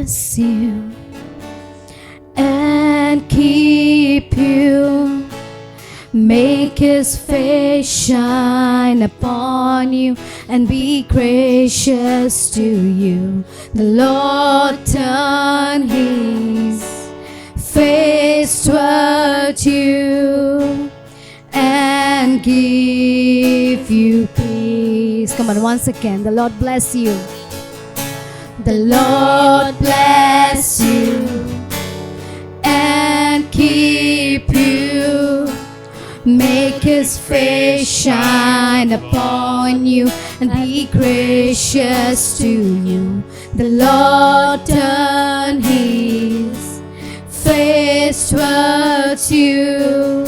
bless you and keep you. Make His face shine upon you and be gracious to you. The Lord turn His face toward you and give you peace. Come on, once again. The Lord bless you. The Lord bless you and keep you. Make His face shine upon you and be gracious to you. The Lord turn His face towards you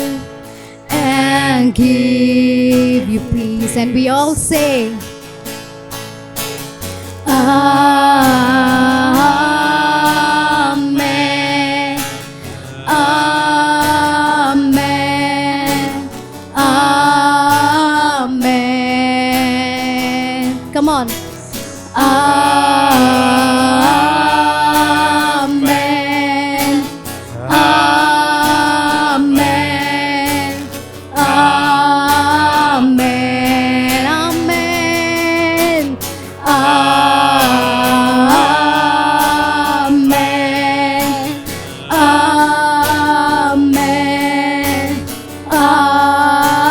and give you peace. And we all say, Amen, Amen, Amen. Come on. Amen, Amen, Amen, Amen, Amen, Amen, Amen,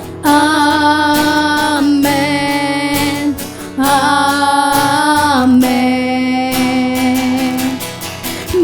Amen, Amen, Amen.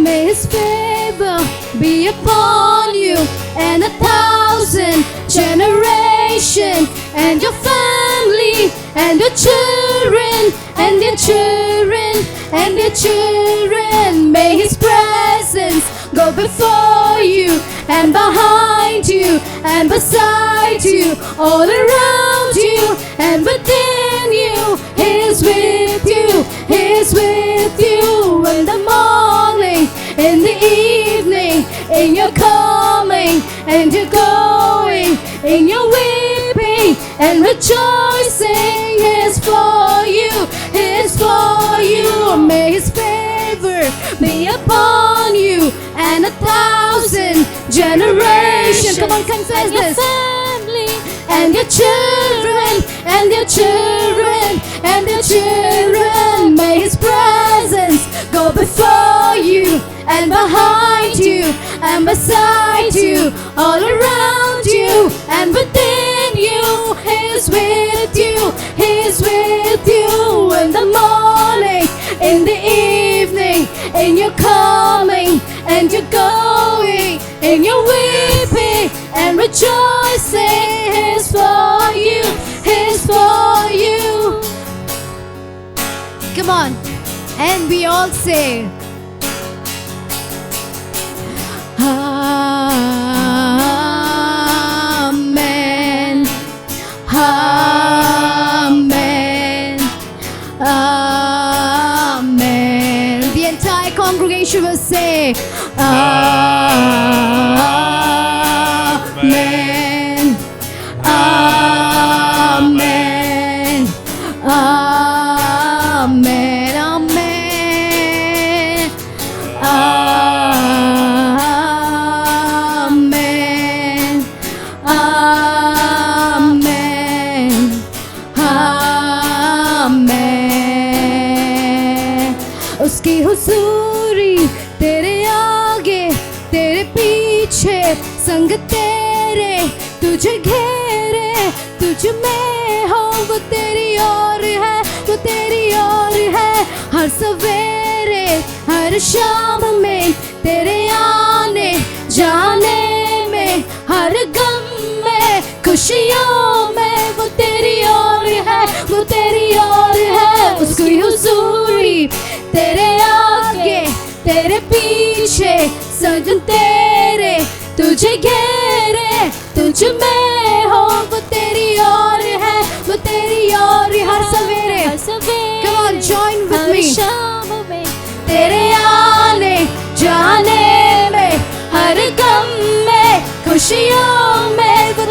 May His favor be upon you and 1,000 generations, and your family, and your children, and your children, and your children. May His presence go before you and behind you and beside you, all around you and within you. He is with you, He is with you in the morning, in the evening, in your coming and your going, in your weeping and rejoicing. He is for you, He is for you. May His favor be upon you and 1,000 generations. Come on, confess this. Family and your children, and your children, and your children. May His presence go before you and behind you and beside you, all around you and within you. He is with you, He is with you in the morning, in the evening, in your coming and your going, in your weeping and rejoicing. He is for you, He is for you. Come on, and we all say, Amen, Amen, Amen. The entire congregation will say, Amen, Amen, Amen, Amen, Amen, Amen, Amen. उसकी हुजूरी तेरे आगे तेरे पीछे, संग तेरे तुझे घेरे, तुझ में हो वो तेरी ओर है, वो तेरी ओर है। हर सवेरे हर शाम में तेरे आने जाने में, हर गम में खुशियों में वो तेरी ओर है, वो तेरी ओर है। उसकी हुजूरी तेरे आगे तेरे पीछे, सजन तेरे तुझे घेरे, तुझ में हो वो तेरी ओर है, वो तेरी ओर। हर सवेरे come on join with me, शाम में तेरे आने जाने में, हर गम में खुशियों में वो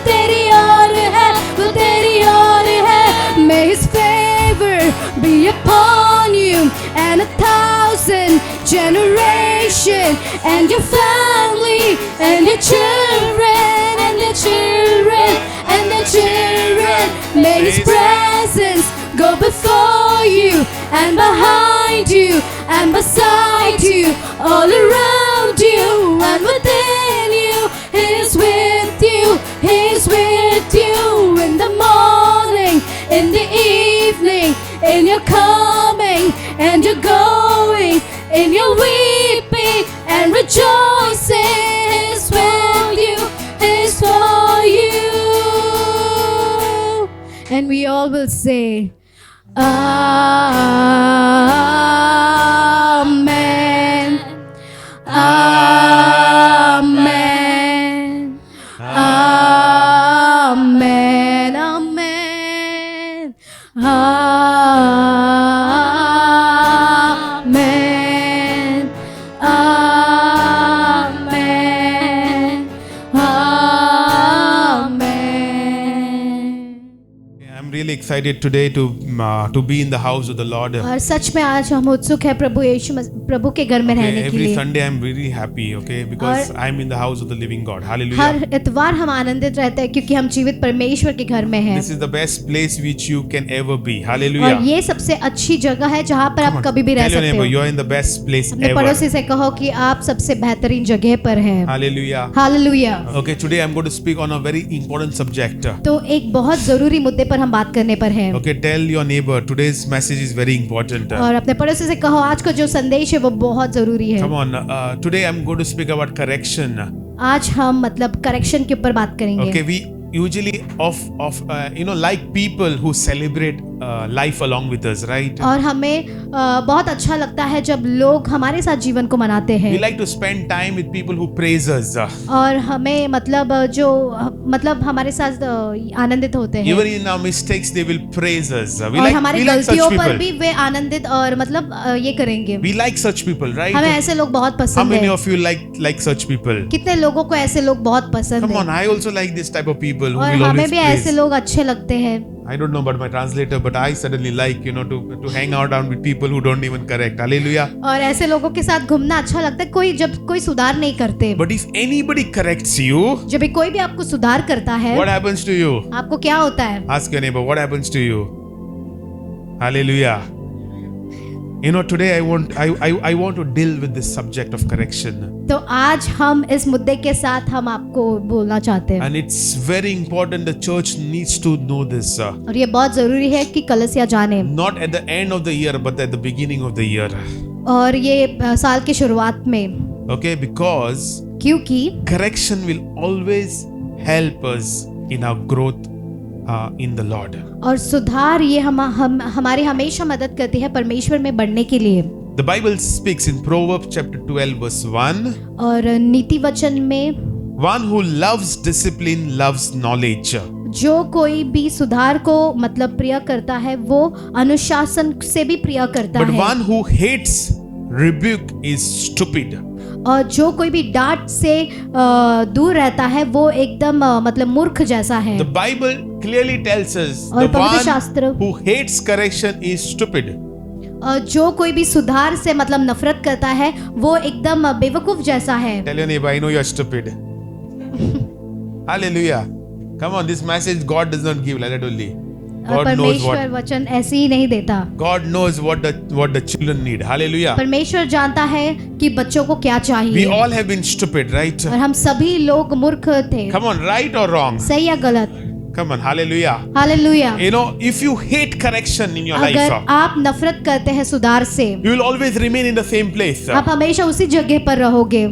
1,000 generation, and your family, and your children, and their children, and their children. May His presence go before you, and behind you, and beside you, all around you, and within you. He is with you, He is with you in the morning, in the evening, in your coming and your going, in your weeping and rejoicing. He is with you, He is for you. And we all will say, Amen, Amen, Amen, Amen, Amen, Amen, Amen. I'm really excited today to be in the house of the Lord. और सच में आज हम उत्सुक है प्रभु के घर में रहने के Every लिए। Sunday I'm really happy, because I'm in the house of the living God. Hallelujah. हर इतवार हम आनंदित रहते हैं क्योंकि हम जीवित परमेश्वर के घर में हैं। This is the best place which you can ever be. और Hallelujah. ये सबसे अच्छी जगह है जहाँ पर आप कभी भी रह Tell your सकते neighbor, हो। you're in the best place अपने ever. पड़ोसी से कहो कि आप सबसे बेहतरीन जगह पर हैं। Hallelujah. Hallelujah. Okay, today I'm going to speak on a very important subject. तो एक बहुत जरूरी मुद्दे पर हम बात करने पर हैं। Okay, tell your neighbor today's message is very important. और अपने पड़ोसी से कहो आज का जो संदेश है वो बहुत जरूरी है। Come on, today I'm going to speak about correction. आज हम मतलब करेक्शन के ऊपर बात करेंगे। Okay, we usually like people who celebrate life along with us, right? और हमें बहुत अच्छा लगता है जब लोग हमारे साथ जीवन को मनाते We हैं। like to spend time with people who praise us. और हमें मतलब हमारे साथ आनंदित होते हैं। Even in our mistakes, they will praise us. और हमारी we like such गलतियों पर people. भी वे आनंदित और मतलब ये करेंगे। We like such people, right? हमें ऐसे लोग बहुत How पसंद many है। of you like such people? कितने लोगों को ऐसे लोग बहुत पसंद Come on, है। I also like this type of people who और will हमें always भी ऐसे praise. लोग अच्छे लगते हैं। I don't know about my translator, but I suddenly like to hang out around with people who don't even correct. Hallelujah. और ऐसे लोगों के साथ घूमना अच्छा लगता है जब कोई सुधार नहीं करते। But if anybody corrects you, जब भी कोई भी आपको सुधार करता है what happens to you? आपको क्या होता है? Ask your neighbor, what happens to you? Hallelujah. Today I want to deal with this subject of correction. तो आज हम इस मुद्दे के साथ हम आपको बोलना चाहते हैं। And it's very important the church needs to know this. और ये बहुत जरूरी है कि कलीसिया जाने। Not at the end of the year, but at the beginning of the year. और ये साल की शुरुआत में। Okay, because क्योंकि correction will always help us in our growth in the Lord. और सुधार ये हमारी हमेशा मदद करती है परमेश्वर में बढ़ने के लिए। The Bible speaks in Proverbs chapter 12 verse 1. और नीति वचन में One who loves discipline loves knowledge. जो कोई भी सुधार को मतलब प्रिय करता है वो अनुशासन से भी प्रिय करता But है। one who hates rebuke is stupid. और जो कोई भी डांट से दूर रहता है वो एकदम मतलब मूर्ख जैसा है। The Bible clearly tells us और the पवित्र one शास्त्र who hates correction is stupid. जो कोई भी सुधार से मतलब नफरत करता है वो एकदम बेवकूफ जैसा है। Tell your neighbor, I know you're stupid. Hallelujah. Come on, this message God does not give like that only. और God knows परमेश्वर what. वचन ऐसे ही नहीं देता। God knows what the children need. Hallelujah. परमेश्वर जानता है कि बच्चों को क्या We चाहिए। all have been stupid, right? और हम सभी लोग मूर्ख थे। Come on, right or wrong? सही या गलत? Come on, hallelujah. Hallelujah. If you hate correction in your अगर life, आप नफरत करते हैं सुधार से you will always remain in the same place. आप हमेशा उसी जगह पर रहोगे।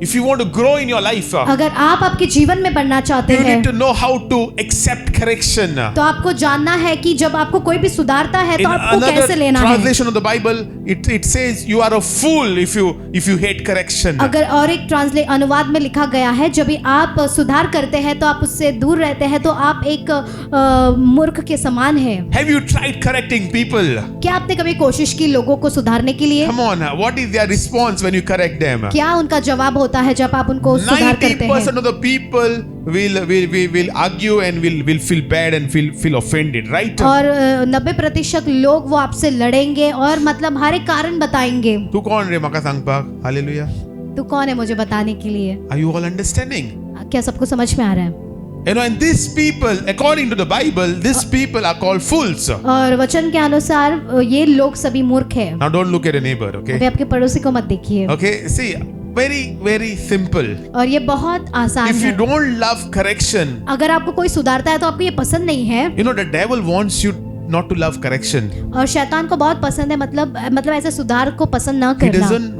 If you want to grow in your life, अगर आप आपके जीवन में बढ़ना चाहते you हैं need to know how to accept correction. तो आपको जानना है कि जब आपको कोई भी सुधारता है In तो आपको another कैसे लेना है। translation of the Bible, it says you are a fool if you hate correction. अगर और एक अनुवाद में लिखा गया है जब भी आप सुधार करते हैं तो आप उससे दूर रहते हैं तो आप एक मूर्ख के समान हैं। Have you tried correcting people? क्या आपने कभी कोशिश की लोगों को सुधारने के लिए? Come on, what is their response when you correct them? क्या उनका जवाब होता होता है जब आप उनको सुधार करते हैं। 90% of the people will argue and will feel bad and feel offended, right? और 90% लोग वो आपसे लड़ेंगे और मतलब हर एक कारण बताएंगे। तू कौन रे मका सांगपाक? हालेलुया। तू कौन है मुझे बताने के लिए? Are you all understanding? क्या सबको समझ में आ रहा है? You know, and these people, according to the Bible, these people are called fools. और वचन के अनुसार ये लोग सभी मूर्ख हैं। Now don't look at a neighbor, okay? अभी आपके पड़ोसी को मत देखिए। Okay, see, very simple. और ये बहुत आसान If you है। don't love correction, अगर आपको कोई सुधारता है तो आपको ये पसंद नहीं है। you know, the devil wants you not to love correction. और शैतान को बहुत पसंद है मतलब ऐसे सुधार को पसंद ना He करना। doesn't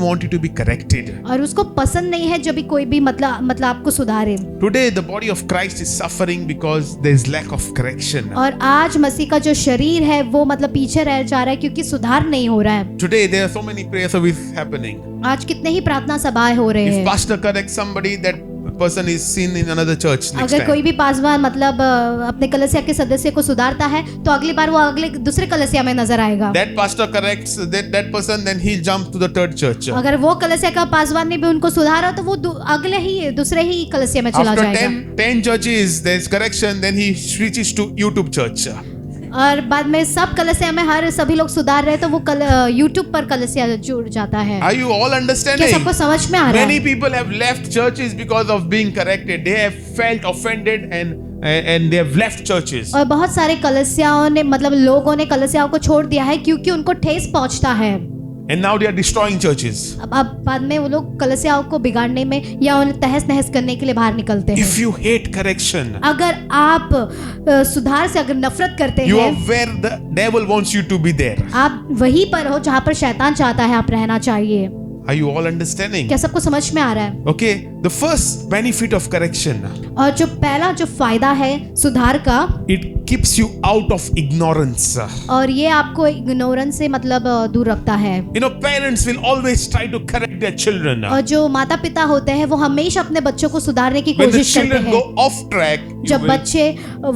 want you to be corrected. और उसको पसंद नहीं है जब भी कोई भी मतलब आपको सुधारे। Today the body of Christ is suffering because there is lack of correction. और आज मसीह का जो शरीर है वो मतलब पीछे रह जा रहा है क्योंकि सुधार नहीं हो रहा है। Today there are so many prayer services happening. आज कितने ही प्रार्थना सभाएं हो रहे If हैं। pastor corrects somebody, that person is seen in another church next अगर कोई time. भी पासवान मतलब अपने कलीसिया के सदस्य को सुधारता है तो अगली बार वो अगले दूसरे कलीसिया में नजर आएगा। That pastor corrects that person, then he'll jump to the third church. अगर वो कलीसिया का पासवान ने भी उनको सुधारा तो वो दूसरे ही कलीसिया में चला After जाएगा। 10 churches, there's correction, then he switches to YouTube church. और बाद में सब कलीसिया में हर सभी लोग सुधार रहे तो वो यूट्यूब पर कलीसिया जुड़ जाता है। Are you all क्या understanding? सबको समझ में आ रहा Many है? people have left churches because of being corrected. They have felt offended and they have left churches. और बहुत सारे कलीसियाओं ने मतलब लोगों ने कलीसियाओं को छोड़ दिया है क्योंकि उनको ठेस पहुंचता है। And now they are destroying churches. अब बाद में वो लोग कलीसियाओं को बिगाड़ने में या उन्हें तहस नहस करने के लिए बाहर निकलते हैं। If you hate correction, अगर आप सुधार से अगर नफरत करते you are हैं, where the devil wants you to be there. आप वहीं पर हो जहाँ पर शैतान चाहता है आप रहना चाहिए। Are you all understanding? क्या सबको समझ में आ रहा है? Okay, the first benefit of correction, और जो पहला जो फायदा है सुधार का, it keeps you out of ignorance. और ये आपको इग्नोरेंस से मतलब दूर रखता है। You know, parents will always try to correct their children. और जो माता पिता होते हैं वो हमेशा अपने बच्चों को सुधारने की When the कोशिश करते children go हैं। off track, you जब will बच्चे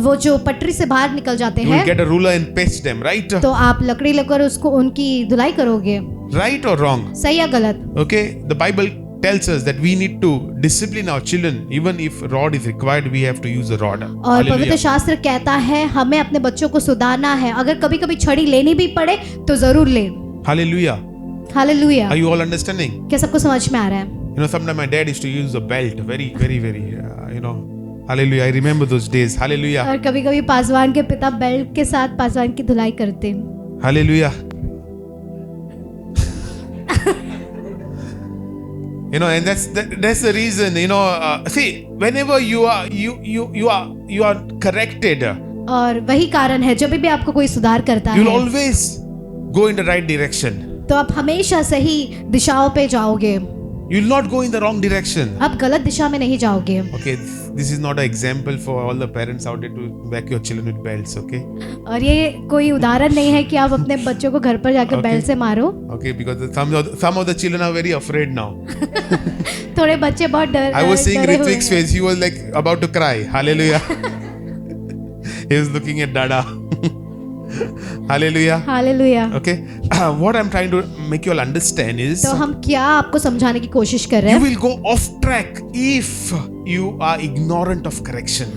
वो जो पटरी से बाहर निकल जाते हैं get a ruler and paste them, right? तो आप लकड़ी लेकर उसको उनकी धुलाई करोगे। Right or wrong? सही या गलत? Okay, the Bible tells us that we need to discipline our children. Even if rod is required, we have to use a rod. और पवित्र शास्त्र कहता है हमें अपने बच्चों को सुधारना है। अगर कभी कभी छड़ी लेनी भी पड़े तो जरूर ले। Hallelujah. Hallelujah. Are you all understanding? क्या सबको समझ में आ रहा है? You know, sometimes my dad used to use a belt. Very, you know. Hallelujah. I remember those days. Hallelujah. और कभी कभी पासवान के पिता बेल्ट के साथ पासवान की धुलाई करते हैं। Hallelujah. You know, and that's the reason. You know, see, whenever you are corrected, और वही कारण है जब भी आपको कोई सुधार करता you'll है always go in the right direction. तो आप हमेशा सही दिशाओं पे जाओगे। You'll not go in the wrong direction. आप गलत दिशा में नहीं जाओगे। Okay, this is not an example for all the parents out there to whack your children with belts. Okay. और ये कोई उदाहरण नहीं है कि आप अपने बच्चों को घर पर जाकर Okay. बेल्ट से मारो। Okay, because some of the children are very afraid now. थोड़े बच्चे बहुत I was seeing डरे हुए Ritvik's हैं। face. He was like about to cry. Hallelujah. He was looking at Dada. Hallelujah. Hallelujah. Okay. What I'm trying to make you all understand is तो हम क्या आपको समझाने की कोशिश कर रहे you हैं? will go off track if you are ignorant of correction.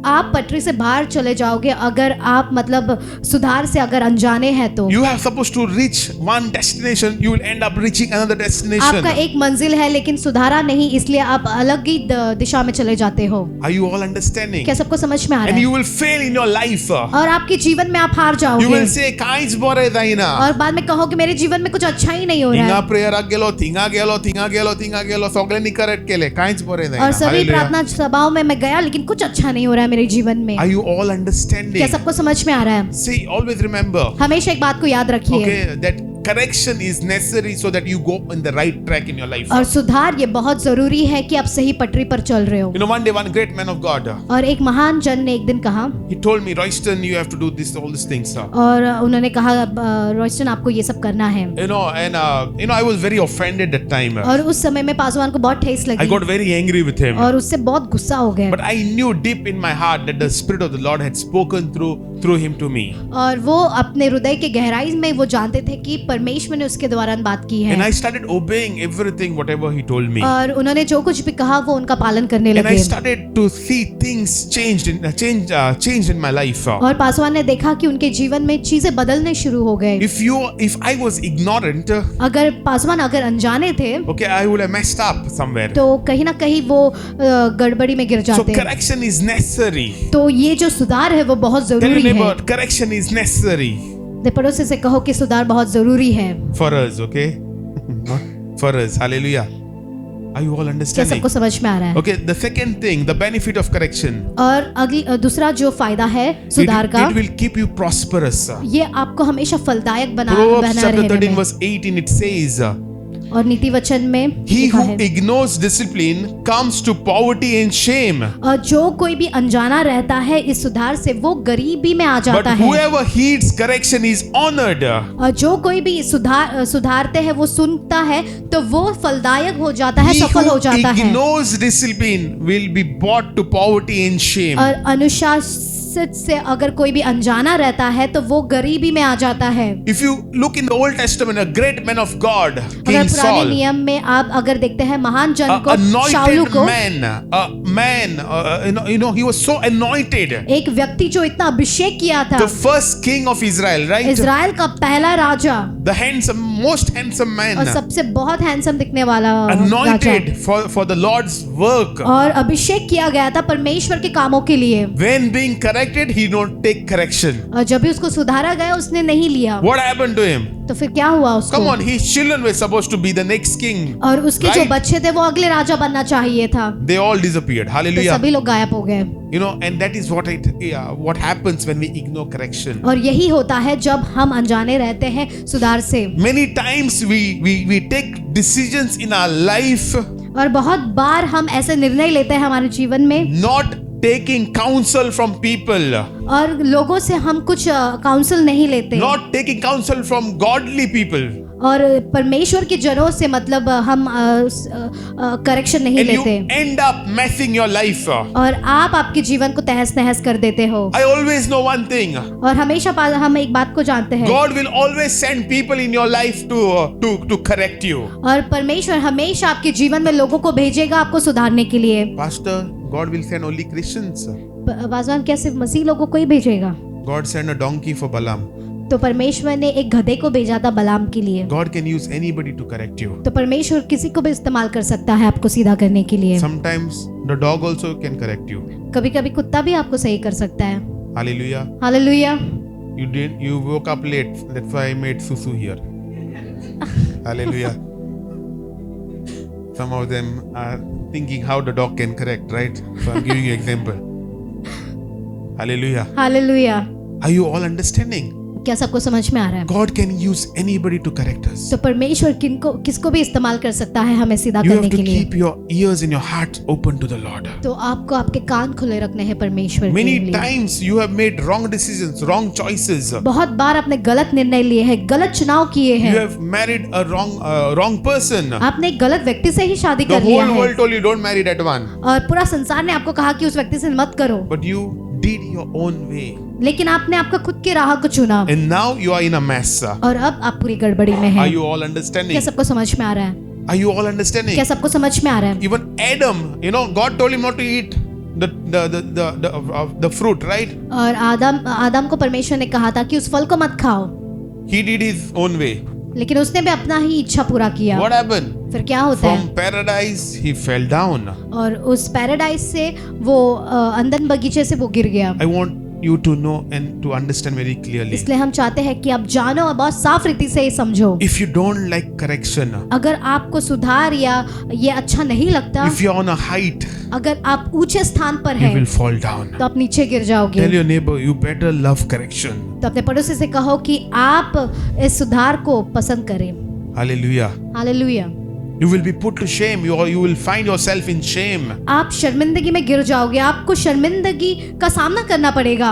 आप पटरी से बाहर चले जाओगे अगर आप मतलब सुधार से अगर अनजाने हैं तो। You are supposed to reach one destination, you will end up reaching another destination. आपका एक मंजिल है लेकिन सुधारा नहीं इसलिए आप अलग ही दिशा में चले जाते हो। Are you all understanding? क्या सबको समझ में आ रहा And है? you will fail in your life. और आपके जीवन में आप हार You जाओगे will say, "Kains bore daina." और बाद में कहोगे मेरे जीवन में कुछ अच्छा ही नहीं हो रहा Hinga है। prayer gelo, thinga gelo, sogle ni correct kele. Kains bore daina. और सभी Hallelujah. प्रार्थना सभाओं में मैं गया लेकिन कुछ अच्छा नहीं हो रहा है मेरे जीवन में। Are you all understanding? क्या सबको समझ में आ रहा है? See, always remember. हमेशा एक बात को याद रखिए। Okay, that correction is necessary so that you go in the right track in your life. और सुधार ये बहुत जरूरी है कि आप सही पटरी पर चल रहे हो। You know, one day one great man of God, और एक महान जन ने एक दिन कहा, he told me, Royston, you have to do this, all these things. और उन्होंने कहा रॉयस्टन आपको ये सब करना है। You know, and I was very offended that time. और उस समय में पासवान को बहुत ठेस I लगी got very angry with him. और उससे बहुत गुस्सा हो गया। But I knew deep in my heart that the Spirit of the Lord had spoken through through him to me. और वो अपने हृदय के गहराई में वो जानते थे कि परमेश्वर ने उसके द्वारा बात की And I है, started obeying everything whatever he told me. और उन्होंने जो कुछ भी कहा वो उनका पालन करने And I लगे। started to see things changed in my life. और पासवान ने देखा कि उनके जीवन में चीजें बदलने शुरू हो गए। If I was ignorant, अगर पासवान अगर अनजाने थे okay, I would have messed up somewhere. तो कहीं ना कहीं वो गड़बड़ी में गिर So जाते। correction is necessary. तो ये जो सुधार है वो बहुत Tell your जरूरी है। neighbor, correction is necessary अपने पड़ोसी से कहो कि सुधार बहुत जरूरी है for us, okay? For us, hallelujah. Are you all क्या understanding? सबको समझ में आ रहा है? Okay, the second thing, the benefit of correction. और अगली दूसरा जो फायदा है सुधार का, It will keep you prosperous. ये आपको हमेशा फलदायक Proverbs बना chapter रहने 13 में। verse 18 it says, और नीति वचन में he लिखा who है, ignores discipline comes to poverty and shame. और जो कोई भी अनजाना रहता है इस सुधार से वो गरीबी में आ But जाता है। whoever heeds correction is honored. और जो कोई भी सुधारते हैं वो सुनता है तो वो फलदायक हो जाता है, He सफल हो who जाता है। ignores discipline will be brought to poverty and shame. और अनुशासित से अगर कोई भी अनजाना रहता है तो वो गरीबी में आ जाता है। If you look in the Old Testament, a great man of God, अगर King पुराने Saul, नियम में आप अगर देखते हैं महान जन को, शाऊल anointed को, man, he was so anointed. एक व्यक्ति जो इतना अभिषेक किया था, The first king of Israel, right? Israel का पहला राजा The most handsome और man, सबसे बहुत हैंडसम दिखने वाला राजा, anointed for the Lord's work. और अभिषेक किया गया था परमेश्वर के कामों के लिए। When being corrected, he don't take correction. और जब भी उसको सुधारा गया उसने नहीं लिया, What happened to him? तो फिर क्या हुआ उसको? Come on, his children were supposed to be the next king. और उसके जो Right? बच्चे थे वो अगले राजा बनना चाहिए था, They all disappeared. तो Hallelujah. सभी लोग गायब हो गए। And that is what happens when we ignore correction. और यही होता है जब हम अनजाने रहते हैं सुधार से। Many times we take decisions in our life और बहुत बार हम ऐसे निर्णय लेते हैं हमारे जीवन में, not taking counsel from people, और लोगों से हम कुछ काउंसिल नहीं लेते, not taking counsel from godly people, और परमेश्वर के जनों से मतलब हम करेक्शन नहीं and you लेते, end up messing your life. और आप आपके जीवन को तहस नहस कर देते हो। I always know one thing. और हमेशा हम एक बात को जानते हैं, God will always send people in your life to correct you. और परमेश्वर हमेशा आपके जीवन में लोगों को भेजेगा आपको सुधारने के लिए। Pastor, God will send only Christians. बाजवान क्या सिर्फ मसीह लोगों को ही भेजेगा? God sent a donkey for Balaam. तो परमेश्वर ने एक गधे को भेजा था बलाम के लिए। God can use anybody to correct you. तो परमेश्वर किसी को भी इस्तेमाल कर सकता है आपको सीधा करने के लिए। Sometimes the dog also can correct you. कभी कभी कुत्ता भी आपको सही कर सकता है। Hallelujah. Hallelujah. You woke up late. That's why I made susu here. Hallelujah. Some of them are thinking how the dog can correct, right? So I'm giving you example. Hallelujah. Hallelujah. Are you all understanding? क्या सबको समझ में आ रहा है? God can use anybody to correct us. तो परमेश्वर किसको भी इस्तेमाल कर सकता है हमें सीधा You करने have to के लिए। keep your ears and your heart open to the Lord. तो आपको आपके कान खुले रखने हैं परमेश्वर के Many लिए। times you have made wrong decisions, wrong choices. बहुत बार आपने गलत निर्णय लिए हैं, गलत चुनाव किए You हैं, have married a wrong person. आपने एक गलत व्यक्ति से ही शादी The कर लिया whole है, world told you don't marry that one, और पूरा संसार ने आपको कहा कि उस व्यक्ति से मत करो, but you did your own way, लेकिन आपने आपका खुद के राह को चुना, and now you are in a mess. और अब आप पूरी गड़बड़ी में Are हैं। you all क्या understanding? सबको समझ में आ रहा है? Are you all understanding? क्या सबको समझ में आ रहा है? Even Adam, God told him not to eat the fruit, right? और आदम को परमेश्वर ने कहा था कि उस फल को मत खाओ, He did his own way. लेकिन उसने भी अपना ही इच्छा पूरा किया। What happened? फिर क्या होता From है? paradise he fell down. और उस पैराडाइज से वो अंदन बगीचे से वो गिर गया। I want you to know and to understand very clearly. इसलिए हम चाहते हैं कि आप जानो और बहुत साफ रीति से ये समझो। If you don't like correction, अगर आपको सुधार या ये अच्छा नहीं लगता, if you are on a height, अगर आप ऊंचे स्थान पर you हैं, will fall down. तो आप नीचे गिर जाओगे। Tell your neighbor, you better love correction. तो अपने पड़ोसी से कहो कि आप इस सुधार को पसंद करें। Hallelujah. Hallelujah. You will be put to shame. You will find yourself in shame. आप शर्मिंदगी में गिर जाओगे, आपको शर्मिंदगी का सामना करना पड़ेगा।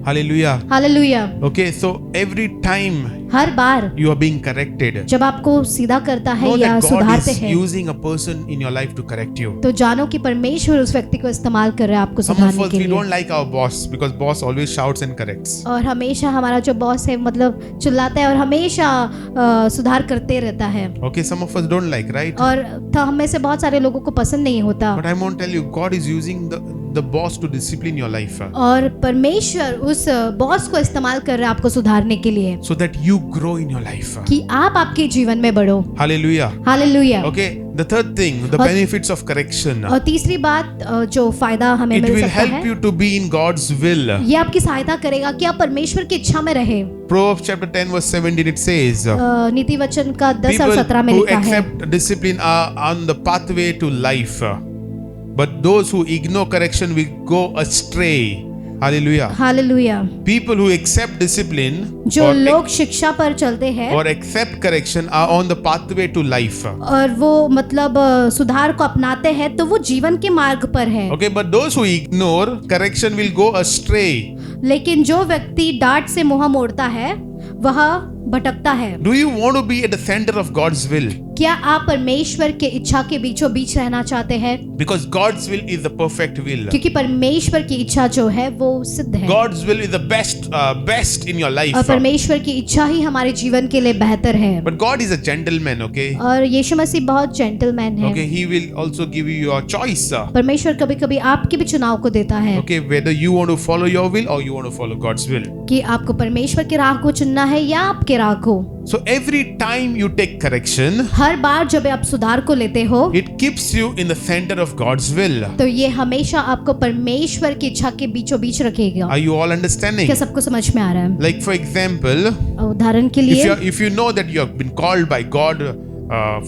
Hallelujah. Hallelujah. Okay, so every time her bar you are being corrected, जब आपको सीधा करता है know या that God सुधारते is हैं, using a person in your life to correct you. तो जानो कि परमेश्वर उस व्यक्ति को इस्तेमाल कर रहा है आपको Some of सुधारने us, के we लिए। don't like our boss because boss always shouts and corrects. और हमेशा हमारा जो बॉस है मतलब चिल्लाता है और हमेशा सुधार करते रहता है। Okay, some of us don't like, right? और तो हम में से बहुत सारे लोगों को पसंद नहीं होता। But I want to tell you, God is using the boss to discipline your life, और परमेश्वर उस बॉस को इस्तेमाल कर रहा है आपको सुधारने के लिए so that you grow in your life. कि आप आपके जीवन में बढ़ो। Hallelujah. Hallelujah. Okay, the third thing, the और- benefits of correction. और तीसरी बात जो फायदा हमें It मिल will सकता help है, you to be in God's will. ये आपकी सहायता करेगा कि आप परमेश्वर की इच्छा में रहे। Proverbs chapter 10 verse 17 it says, नीति वचन का 10 और people 17 में who लिखा है, accept discipline are on the pathway to life, but those who ignore correction will go astray. Hallelujah. Hallelujah. People who accept discipline जो or, लोग शिक्षा पर चलते हैं or accept correction are on the pathway to life. और वो मतलब सुधार को अपनाते हैं तो वो जीवन के मार्ग पर है। Okay, but those who ignore correction will go astray. लेकिन जो व्यक्ति डांट से मुंह मोड़ता है वह भटकता है। Do you want to be at the center of God's will? क्या आप परमेश्वर के इच्छा के बीचों बीच रहना चाहते हैं? Because God's will is the perfect will. क्योंकि परमेश्वर की इच्छा जो है वो सिद्ध है God's will is the best in your life. और परमेश्वर की इच्छा ही हमारे जीवन के लिए बेहतर है। But God is a gentleman, okay? और यीशु मसीह बहुत जेंटलमैन है। Okay, He will also give you your choice. परमेश्वर कभी कभी आपके भी चुनाव को देता है Okay, whether you want to follow your will or you want to follow God's will. कि आपको परमेश्वर की राह को चुनना है या आपके राह को। So every time you take correction, हर बार जब आप सुधार को लेते हो it keeps you in the center of God's will. तो ये हमेशा आपको परमेश्वर की इच्छा के बीचों बीच रखेगा। Are you all understanding? क्या सबको समझ में आ रहा है? Like for example, उदाहरण के लिए if you know that you have been called by God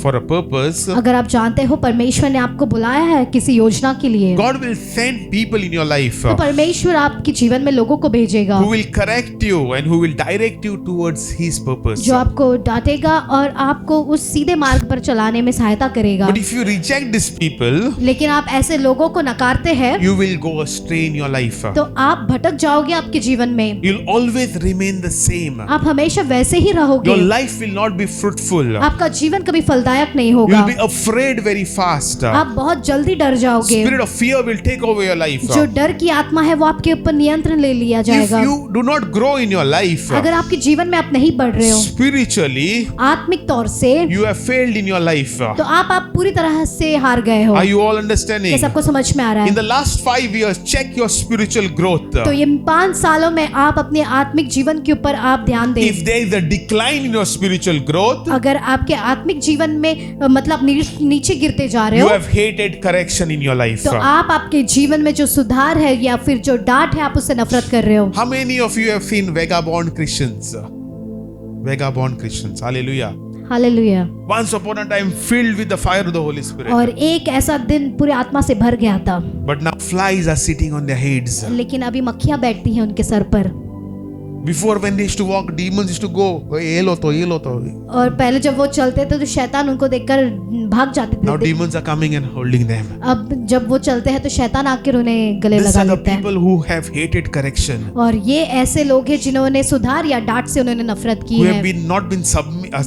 for a purpose, अगर आप जानते हो परमेश्वर ने आपको बुलाया है किसी योजना के लिए, God will send people in your life तो परमेश्वर आपके जीवन में लोगों को भेजेगा who will correct you and who will direct you towards His purpose. जो आपको डांटेगा और आपको उस सीधे मार्ग पर चलाने में सहायता करेगा। But if you reject these people, लेकिन आप ऐसे लोगों को नकारते हैं you will go astray in your life. तो आप भटक जाओगे आपके जीवन में। You'll always remain the same. आप हमेशा वैसे ही रहोगे। Your life will not be fruitful. आपका जीवन कभी फलदायक नहीं होगा। You'll be afraid very fast. आप बहुत जल्दी डर जाओगे। Spirit of fear will take over your life. जो डर की आत्मा है वो आपके ऊपर नियंत्रण ले लिया If जाएगा। you do not grow in your life, अगर आपके जीवन में आप नहीं बढ़ रहे हो spiritually, आत्मिक तौर से, you have failed in your life. तो आप पूरी तरह से हार गए हो। Are you all क्या understanding? सबको समझ में आ रहा In है? the last 5 years, check your spiritual growth. तो ये 5 सालों में आप अपने आत्मिक जीवन के ऊपर आप ध्यान दें। If there is a decline in your spiritual growth, अगर आपके आत्मिक जीवन में मतलब नीचे गिरते जा रहे you हो have hated correction in your life. तो आप आपके जीवन में जो सुधार है या फिर जो डांट है आप उससे नफरत कर रहे हो। How many of you have seen vagabond Christians? Vagabond Christians. Hallelujah. Hallelujah. Once upon a time filled with the fire of the Holy Spirit. और एक ऐसा दिन पूरे आत्मा से भर गया था, But now flies are sitting on their heads. लेकिन अभी मक्खियां बैठती हैं उनके सर पर। Before when they used to walk, demons used to go. ये लो तो. और पहले जब वो चलते थे तो शैतान उनको देखकर भाग जाते Now थे। demons are coming and holding them. अब जब वो चलते हैं तो शैतान आकर उन्हें गले These लगा are the लेता है। people who have hated correction. और ये ऐसे लोग हैं जिन्होंने सुधार या डांट से उन्होंने नफरत की Who है have not been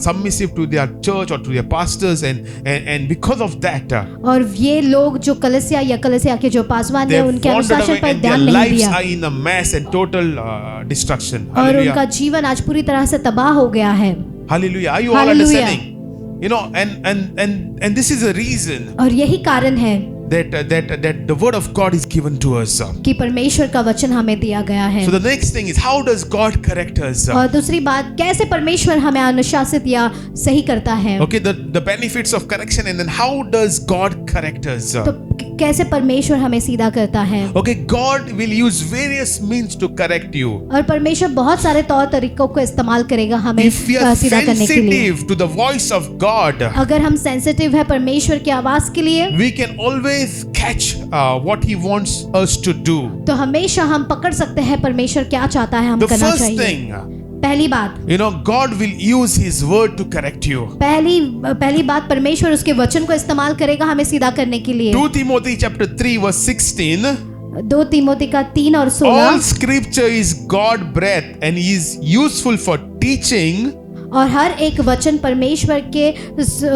submissive to their church or to their pastors, and because of that, और ये लोग जो कलीसिया या कलीसिया के जो पासवान they है have उनके wandered अनुशासन away पर and their ध्यान नहीं lives दिया are in a mess and total destruction. और उनका Hallelujah. जीवन आज पूरी तरह से तबाह हो गया है। Hallelujah. Are you all Hallelujah. understanding? You know, and this is a reason और यही कारण है that the word of God is given to us. कि परमेश्वर का वचन हमें दिया गया है। So the next thing is, how does God correct us? और दूसरी बात, कैसे परमेश्वर हमें अनुशासित या सही करता है। Okay, the benefits of correction, and then how does God correct us? तो कैसे परमेश्वर हमें सीधा करता है। Okay, God will use various means to correct you. और परमेश्वर बहुत सारे तौर तरीकों को इस्तेमाल करेगा हमें If we are सीधा करने के लिए। sensitive to the voice of God, अगर हम सेंसिटिव है परमेश्वर की आवाज के लिए we can always catch what He wants us to do. तो हमेशा हम पकड़ सकते हैं परमेश्वर क्या चाहता है हम The करना first चाहिए। thing, पहली बात, you know, God will use His word to correct you. पहली बात परमेश्वर उसके वचन को इस्तेमाल करेगा हमें सीधा करने के लिए। 2 Timothy chapter 3 verse 16. 2 तीमोथी का 3 और 16। All scripture is God breath and is useful for teaching, और हर एक वचन परमेश्वर के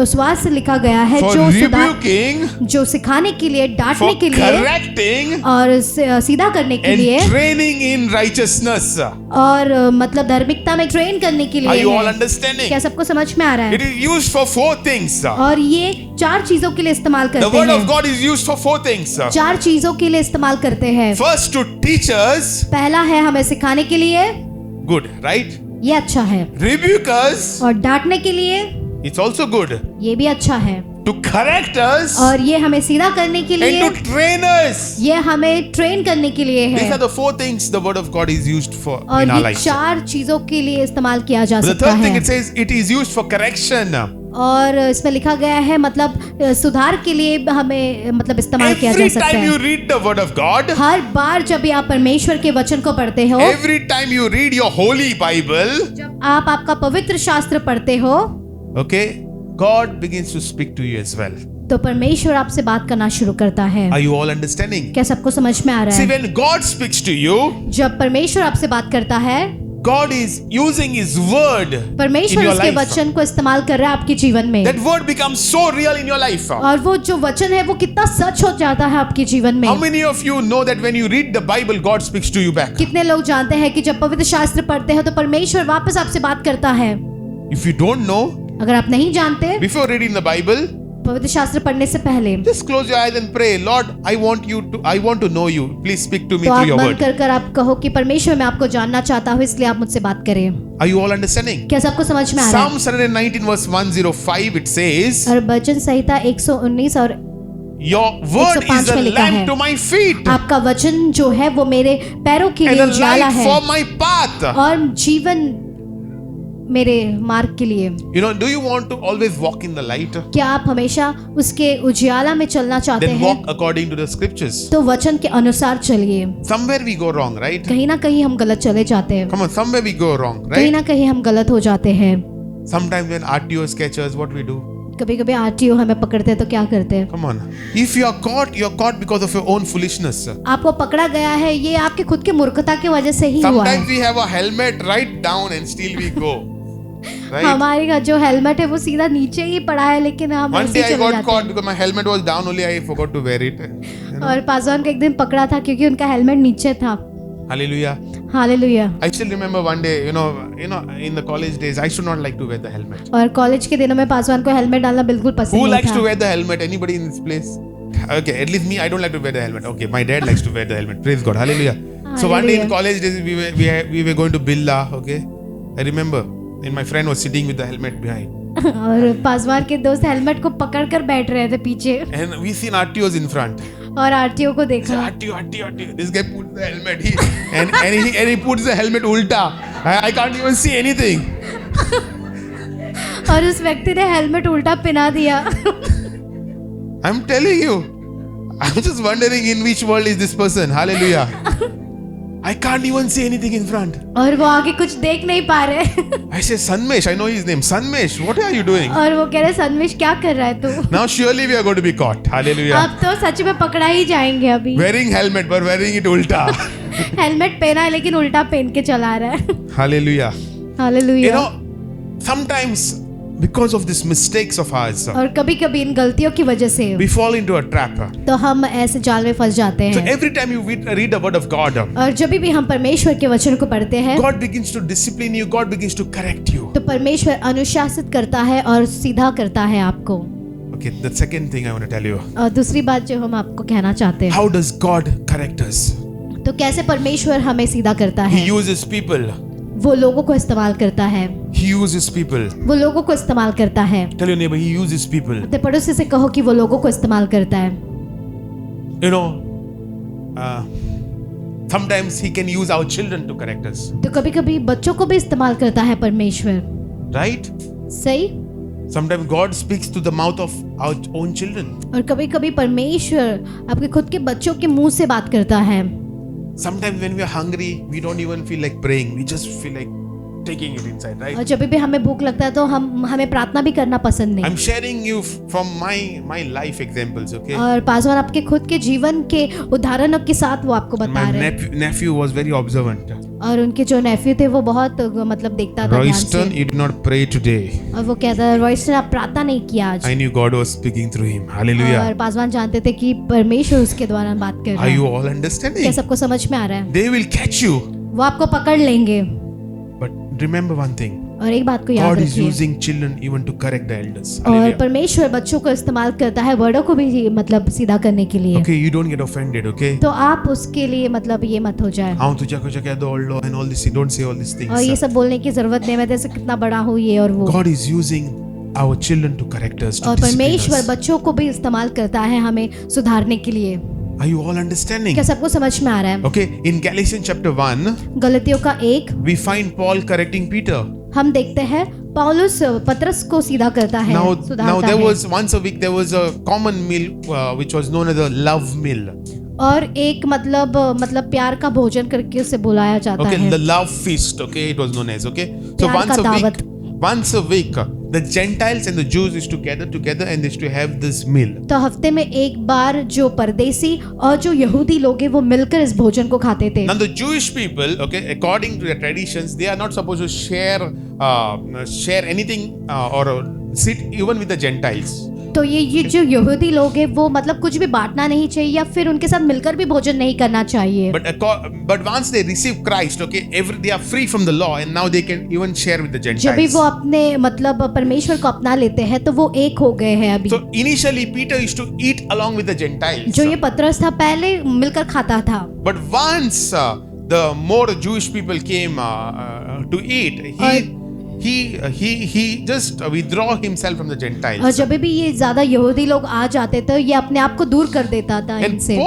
श्वास से लिखा गया है, for rebuking, जो सिखाने के लिए, for डांटने के लिए correcting, और सीधा करने के लिए, and training in righteousness. और मतलब धार्मिकता में ट्रेन करने के लिए Are you all है। understanding? क्या सबको समझ में आ रहा It है? is used for 4 things. और ये 4 चीजों के लिए इस्तेमाल The करते word of हैं। God is used for 4 things. 4 चीजों के लिए इस्तेमाल करते हैं। First, to teach us. पहला है हमें सिखाने के लिए, Good, right? ये अच्छा है। Rebuke us. और डांटने के लिए, It's also good. ये भी अच्छा है। To correct us. और ये हमें सीधा करने के लिए, And to train us. ये हमें ट्रेन करने के लिए These है। are the 4 things the word of God is used for और in our ये lives. 4 चीजों के लिए इस्तेमाल किया जा The सकता third thing है। it says it is used for correction. और इसमें लिखा गया है मतलब सुधार के लिए हमें मतलब इस्तेमाल किया जा Every सकता time you है। read the word of God, हर बार जब भी आप परमेश्वर के वचन को पढ़ते हो, every time you read your holy Bible, जब आप आपका पवित्र शास्त्र पढ़ते हो, okay, God begins to speak to you as well. तो परमेश्वर आपसे बात करना शुरू करता है। Are you all understanding? क्या सबको समझ में आ रहा See, है? when God speaks to you, जब परमेश्वर आपसे बात करता है, God is using His word in परमेश्वर your उसके life. वचन को इस्तेमाल कर रहा है आपके जीवन में। That word becomes so real in your life. और वो जो वचन है वो कितना सच हो जाता है आपके जीवन में। How many of you know that when you read the Bible, God speaks to you back? कितने लोग जानते हैं कि जब पवित्र शास्त्र पढ़ते हो तो परमेश्वर वापस आपसे बात करता है। If you don't know, अगर आप नहीं जानते, before reading the Bible, पवित्र शास्त्र पढ़ने से पहले just close your eyes and pray, Lord, I want to know you. Please speak to me तो through आप your बंद word. कर कर आप कहो कि परमेश्वर मैं आपको जानना चाहता हूँ, इसलिए आप मुझसे बात करें। Are you all understanding? क्या सबको समझ में आ रहा है? Psalm 119 verse 105 it says, और वचन संहिता 119 और your word 105 is a में लिखा है, lamp to my feet आपका वचन जो है वो मेरे पैरों के and लिए a उजाला light है for my path. और जीवन मेरे मार्ग के लिए। You know, do you want to always walk in the light? क्या आप हमेशा उसके उजाला में चलना चाहते Then हैं? walk according to the scriptures. तो वचन के अनुसार चलिए। Somewhere we go wrong, right? कहीं ना कहीं हम गलत चले जाते हैं, Come on, somewhere we go wrong, कहीं right? ना कहीं हम गलत हो जाते हैं। Sometimes when RTOs catch us, what we do? कभी कभी आरटीओ हमें पकड़ते हैं तो क्या करते हैं? Come on. If you are caught, you are caught because of your own foolishness. आपको पकड़ा गया है, ये आपके खुद के मूर्खता की वजह से ही हुआ है। Sometimes we have a helmet right down and still we go. Right? हमारे का जो हेलमेट है वो सीधा नीचे ही पड़ा है, लेकिन हम One ऐसे day ही I चले got जाते caught because my helmet was down only. I forgot to wear it. हैं। और पासवान को एक दिन पकड़ा था क्योंकि उनका हेलमेट नीचे था। Hallelujah. Hallelujah. I still remember one day, you know, in the college days, I should not like to wear the helmet. और कॉलेज के दिनों में पासवान को हेलमेट डालना बिल्कुल पसंद Who नहीं likes to था। wear the helmet? Anybody in this place? Okay, at least me, I don't like to wear the helmet. Okay, my dad likes to wear the helmet. Praise God. Hallelujah. So one day in Hallelujah. college days, we were going to Billa. Okay, I remember, and my friend was sitting with the helmet behind, और पासवान के दोस्त helmet को पकड़ कर बैठ रहे थे पीछे, and we seen RTOs in front. और आरटीओ को So, देखा। RTO. This guy puts the helmet. He puts the helmet ulta. I can't even see anything. और उस व्यक्ति ने हेलमेट उल्टा पहना दिया। I'm telling you. I'm just wondering in which world is this person. Hallelujah. I can't even see anything in front. और वो आगे कुछ देख नहीं पा रहे। I say, Sanmesh, I know his name. Sanmesh, what are you doing? और वो कह रहे सनमिश क्या कर रहा है तू? Now surely we are going to be caught. Hallelujah. अब तो सच में पकड़ा ही जाएंगे अभी। Wearing helmet but wearing it ulta. Helmet पहना है लेकिन उल्टा पहन के चला रहा है। Hallelujah. You hallelujah. know, sometimes because of these mistakes of ours, और कभी कभी इन गलतियों की वजह से we fall into a trap. तो हम ऐसे जाल में फंस जाते So हैं। every time you read the word of God, और जब भी हम परमेश्वर के वचन को पढ़ते हैं God begins to discipline you. God begins to correct you. तो परमेश्वर अनुशासित करता है और सीधा करता है आपको। Okay, the second thing I want to tell you. और दूसरी बात जो हम आपको कहना चाहते हैं, How does God correct us? तो कैसे परमेश्वर हमें सीधा करता He है? uses people. वो लोगों को इस्तेमाल करता है। He uses people. वो लोगों को इस्तेमाल करता है। Tell your neighbor, He uses people. अपने पड़ोसी से कहो कि वो लोगों को इस्तेमाल करता है। You know, sometimes He can use our children to correct us. तो कभी कभी बच्चों को भी इस्तेमाल करता है परमेश्वर। Right? सही। Sometimes God speaks to the mouth of our own children. और कभी कभी परमेश्वर आपके खुद के बच्चों के मुंह से बात करता है। Sometimes when we are hungry, we don't even feel like praying. We just feel like taking it inside, right? और जब भी हमें भूख लगता है तो हमें प्रार्थना भी करना पसंद नहीं। I'm sharing you from my life examples, okay? और पासवान आपके खुद के जीवन के उदाहरणों के साथ वो आपको बता My रहे हैं। nephew was very observant. और उनके जो नेफ्यू थे वो बहुत मतलब देखता था ध्यान Royston, से। you did not pray today. और वो कहता है रॉयस्टन आप प्रार्थना नहीं किया आज। I knew God was speaking through him. Hallelujah. और पासवान जानते थे कि परमेश्वर उसके द्वारा बात कर Are रहे you हैं। all understanding? क्या सबको समझ में आ रहा है? They will catch you. वो आपको पकड़ लेंगे। But remember one thing. और एक बात को याद God is रखिए, using children even to correct the elders. और Hallelujah. परमेश्वर बच्चों को इस्तेमाल करता है बड़ों को भी मतलब सीधा करने के लिए। Okay, you don't get offended, okay? तो आप उसके लिए मतलब ये मत हो जाए। हाँ तुझे कुछ कह दो and all this. Don't say all these और ये things. सब बोलने की जरूरत नहीं, मैं जैसे कितना बड़ा हूँ ये और वो। God is using our children to correct us, to और discipline परमेश्वर us. बच्चों को भी इस्तेमाल करता है हमें सुधारने के लिए। Are you all understanding? क्या सबको समझ में आ रहा है? Okay, in Galatians chapter 1, गलतियों का 1 we find Paul correcting Peter. हम देखते हैं पौलुस पतरस को सीधा करता है, Now सुधारता there है। was once a week there was a common meal which was known as a love meal. और एक मतलब प्यार का भोजन करके उसे बुलाया जाता Okay, है। the love feast. Okay, it was known as. Okay, so प्यार का once a week, the Gentiles and the Jews used to gather together and they used to have this meal. तो हफ्ते में एक बार जो परदेसी और जो यहूदी लोग हैं वो मिलकर इस भोजन को खाते थे। Now the Jewish people, okay, according to their traditions, they are not supposed to share anything or sit even with the Gentiles. तो ये जो यहूदी लोग हैं वो मतलब कुछ भी बांटना नहीं चाहिए या फिर उनके साथ मिलकर भी भोजन नहीं करना चाहिए। But once they receive Christ, okay, they are free from the law and now they can even share with the जब भी Gentiles. वो अपने मतलब परमेश्वर को अपना लेते हैं तो वो एक हो गए हैं अभी। So initially Peter used to eat along with the Gentiles. जो ये पतरस था पहले मिलकर खाता था, But once the more Jewish people came to eat, he just withdraw himself from the और Gentiles. जब भी ये ज्यादा यहूदी लोग आ जाते तो ये अपने आप को दूर कर देता था And इनसे।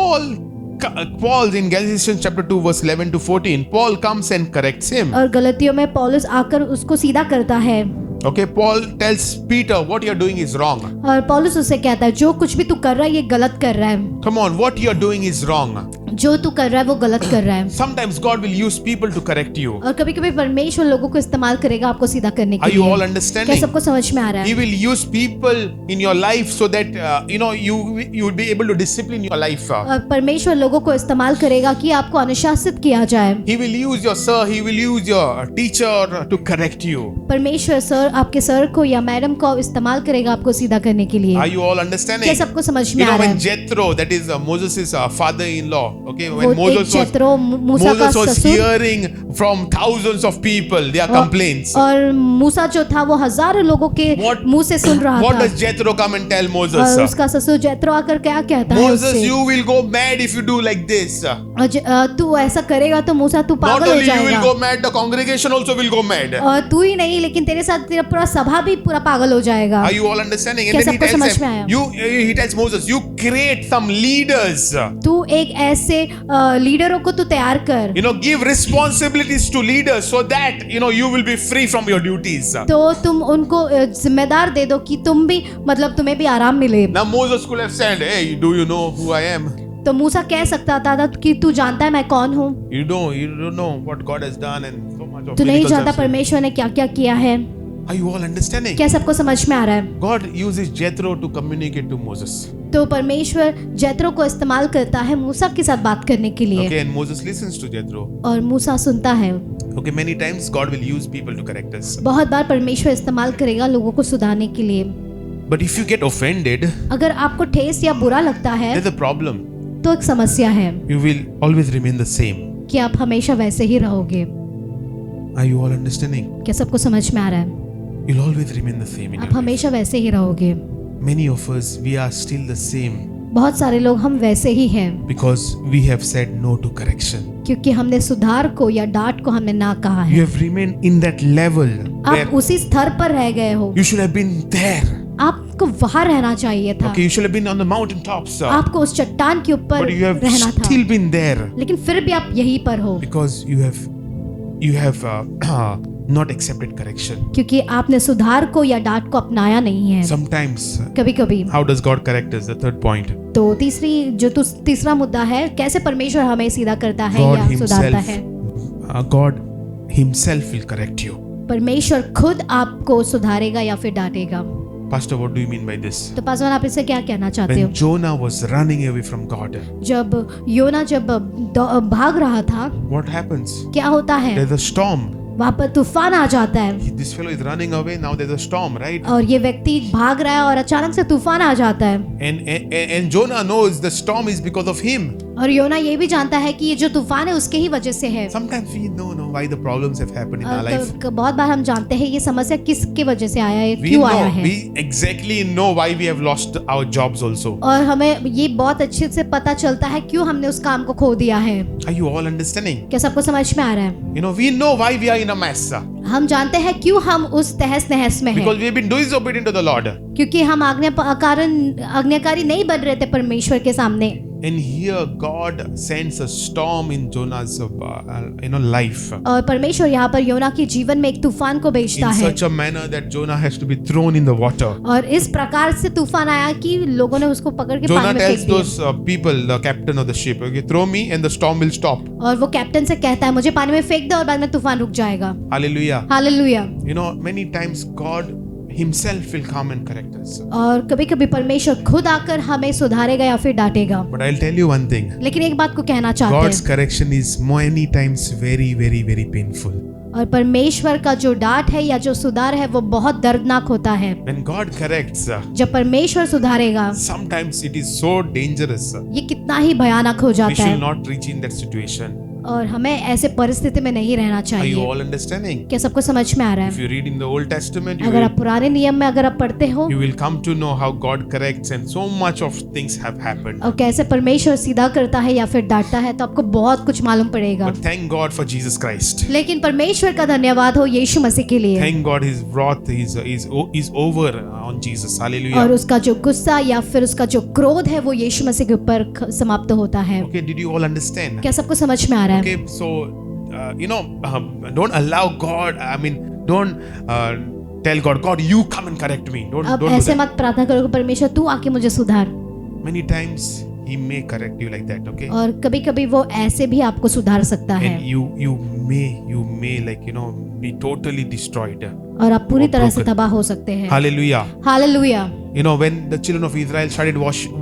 Paul in Galatians chapter 2 verse 11 to 14, Paul comes and corrects him. और गलतियों में पौलुस आकर उसको सीधा करता है। Okay, Paul tells Peter, what you're doing is wrong. और पौलुस उससे कहता है जो कुछ भी तू कर रहा है ये गलत कर रहा है, Come on, what you're doing is wrong. जो तू कर रहा है वो गलत कर रहा है। Sometimes God will use people to correct you. और कभी कभी परमेश्वर लोगों को इस्तेमाल करेगा आपको सीधा करने के Are you all लिए। क्या understanding? सबको समझ में आ रहा He है? will use people in your life so that you will be able to discipline your life. और परमेश्वर लोगों को इस्तेमाल करेगा कि आपको अनुशासित किया जाए। He will use your sir, he will use your teacher to correct you. परमेश्वर सर आपके सर को या मैडम को इस्तेमाल करेगा आपको सीधा करने के लिए। Are you all understanding? क्या सबको समझ में You आ know रहा when है? Jethro, that is Moses' father-in-law, okay, वो when एक Moses जेत्रो मूसा का was ससुर hearing from thousands of people their complaints. और मूसा जो था वो हजारों लोगों के What- मुंह से सुन रहा What था। does Jethro come and tell और Moses? उसका ससुर जेत्रो आकर क्या कहता है Moses, उससे? you will go mad if you do like this. और तू ऐसा करेगा तो मूसा तू Not पागल हो only you will जाएगा। go mad, the congregation also will go mad. और तू ही नहीं लेकिन तेरे साथ तेरा पूरा सभा भी पूरा पागल हो जाएगा। Are you all understanding? And क्या then he सबको tells समझ में him, आया? he tells Moses, you create some leaders. तू एक ऐसे लीडरों को तू तैयार कर। Give responsibilities to leaders so that you will be free from your duties. तो तुम उनको जिम्मेदार दे दो कि तुम भी मतलब तुम्हें भी आराम मिले। Now Moses could have said, hey, do you know who I am? तो मूसा कह सकता था कि तू जानता है मैं कौन हूँ? You don't know what God has done and so much of तू नहीं miracles जानता have seen. परमेश्वर ने क्या क्या किया है। Are you all understanding? क्या सबको समझ में आ रहा है? God uses Jethro to communicate to Moses. तो परमेश्वर जेत्रो को इस्तेमाल करता है मूसा के साथ बात करने के लिए। Okay, and Moses listens to Jethro. और मूसा सुनता है। Okay, many times God will use people to correct us. बहुत बार परमेश्वर इस्तेमाल करेगा लोगों को सुधारने के लिए। But if you get offended, अगर आपको ठेस या बुरा लगता है there's a problem. तो एक समस्या है You will always remain the same. कि आप हमेशा वैसे ही रहोगे। Are you all understanding? क्या सबको समझ में आ रहा है? You'll always remain the same in आप your life. हमेशा वैसे ही रहोगे। Many of us, we are still the same बहुत सारे लोग हम वैसे ही हैं because we have said no to correction. क्योंकि हमने सुधार को या डांट को हमने ना कहा You है। have remained in that level where आप उसी स्तर पर रह गए हो। you should have been there. आपको वहां रहना चाहिए था। Okay, you should have been on the mountain tops. आपको उस चट्टान के ऊपर But you have रहना था, still been there लेकिन फिर भी आप यहीं पर हो because you have not accepted correction. क्योंकि आपने सुधार को या डांट को अपनाया नहीं है। Sometimes, कभी कभी how does God correct us? The third point. तो तीसरा मुद्दा है कैसे परमेश्वर हमें सीधा करता है God या सुधारता Himself, है। God Himself will correct you. परमेश्वर खुद आपको सुधारेगा या फिर डांटेगा। Pastor, what do you mean by this? तो पासवान आप इससे क्या कहना चाहते हो? When Jonah was running away from God, जब योना भाग रहा था, what happens? क्या होता है? There's a storm. वहाँ पर तूफान आ जाता है। This fellow is running away. Now there's a storm, right? और ये व्यक्ति भाग रहा है और अचानक से तूफान आ जाता है। And Jonah knows the storm is because of him. और योना ये भी जानता है कि ये जो तूफान है उसके ही वजह से है। Sometimes we know why the problems have happened in our life. बहुत बार हम जानते हैं ये समस्या किसके वजह से आया है, We क्यों know, आया है। we exactly know why we have lost our jobs also. और हमें ये बहुत अच्छे से पता चलता है क्यों हमने उस काम को खो दिया है। Are you all understanding? क्या सबको समझ में आ रहा है? You know, we know why we are in a mess. हम जानते हैं क्यों हम उस तहस नहस में हैं। Because we have been disobedient to the Lord. क्योंकि हम आज्ञाकारी नहीं बन रहे थे परमेश्वर के सामने। And here God sends a storm in Jonah's life. और परमेश्वर यहाँ पर योना के जीवन में एक तूफान को भेजता In है। such a manner that Jonah has to be thrown in the water. और इस प्रकार से तूफान आया कि लोगों ने उसको पकड़ के Jonah पानी में tells फेंक दिया। those people, the captain of the ship, okay, throw me and the storm will stop. और वो कैप्टन से कहता है मुझे पानी में फेंक दो और बाद में तूफान रुक जाएगा। Hallelujah. Hallelujah. You know, many times God Himself will come and correct us. और कभी-कभी परमेश्वर खुद आकर हमें सुधारेगा या फिर डांटेगा। But I'll tell you one thing. लेकिन एक बात को कहना चाहते God's हैं। correction is many times very, very, very painful. और परमेश्वर का जो डांट है या जो सुधार है वो बहुत दर्दनाक होता है। When God corrects, जब परमेश्वर सुधारेगा, sometimes it is so dangerous. ये कितना ही भयानक हो We जाता should है not reach in that situation. और हमें ऐसे परिस्थिति में नहीं रहना Are you चाहिए। all understanding? क्या सबको समझ में आ रहा If है? you read in the Old Testament, अगर आप पुराने नियम में अगर आप पढ़ते हो you will come to know how God corrects and so much of things have happened. और कैसे परमेश्वर सीधा करता है या फिर डांटता है, तो आपको बहुत कुछ मालूम पड़ेगा। But thank God for Jesus Christ. लेकिन परमेश्वर का धन्यवाद हो यीशु मसीह के लिए। Thank God His wrath is over on Jesus. और Hallelujah. उसका जो गुस्सा या फिर उसका जो क्रोध है वो यीशु मसीह के ऊपर समाप्त होता है। Okay, did you all understand? क्या सबको समझ में आ रहा है? Okay, so don't allow God. I mean, don't tell God, God, you come and correct me. Don't अब do ऐसे that. मत प्रार्थना करो कि परमेश्वर तू आके मुझे सुधार। Many times He may correct you like that. Okay. और कभी कभी वो ऐसे भी आपको सुधार सकता है And you may like be totally destroyed. और आप पूरी or तरह से broken. तबाह हो सकते हैं। Hallelujah. Hallelujah. You know, when the children of Israel started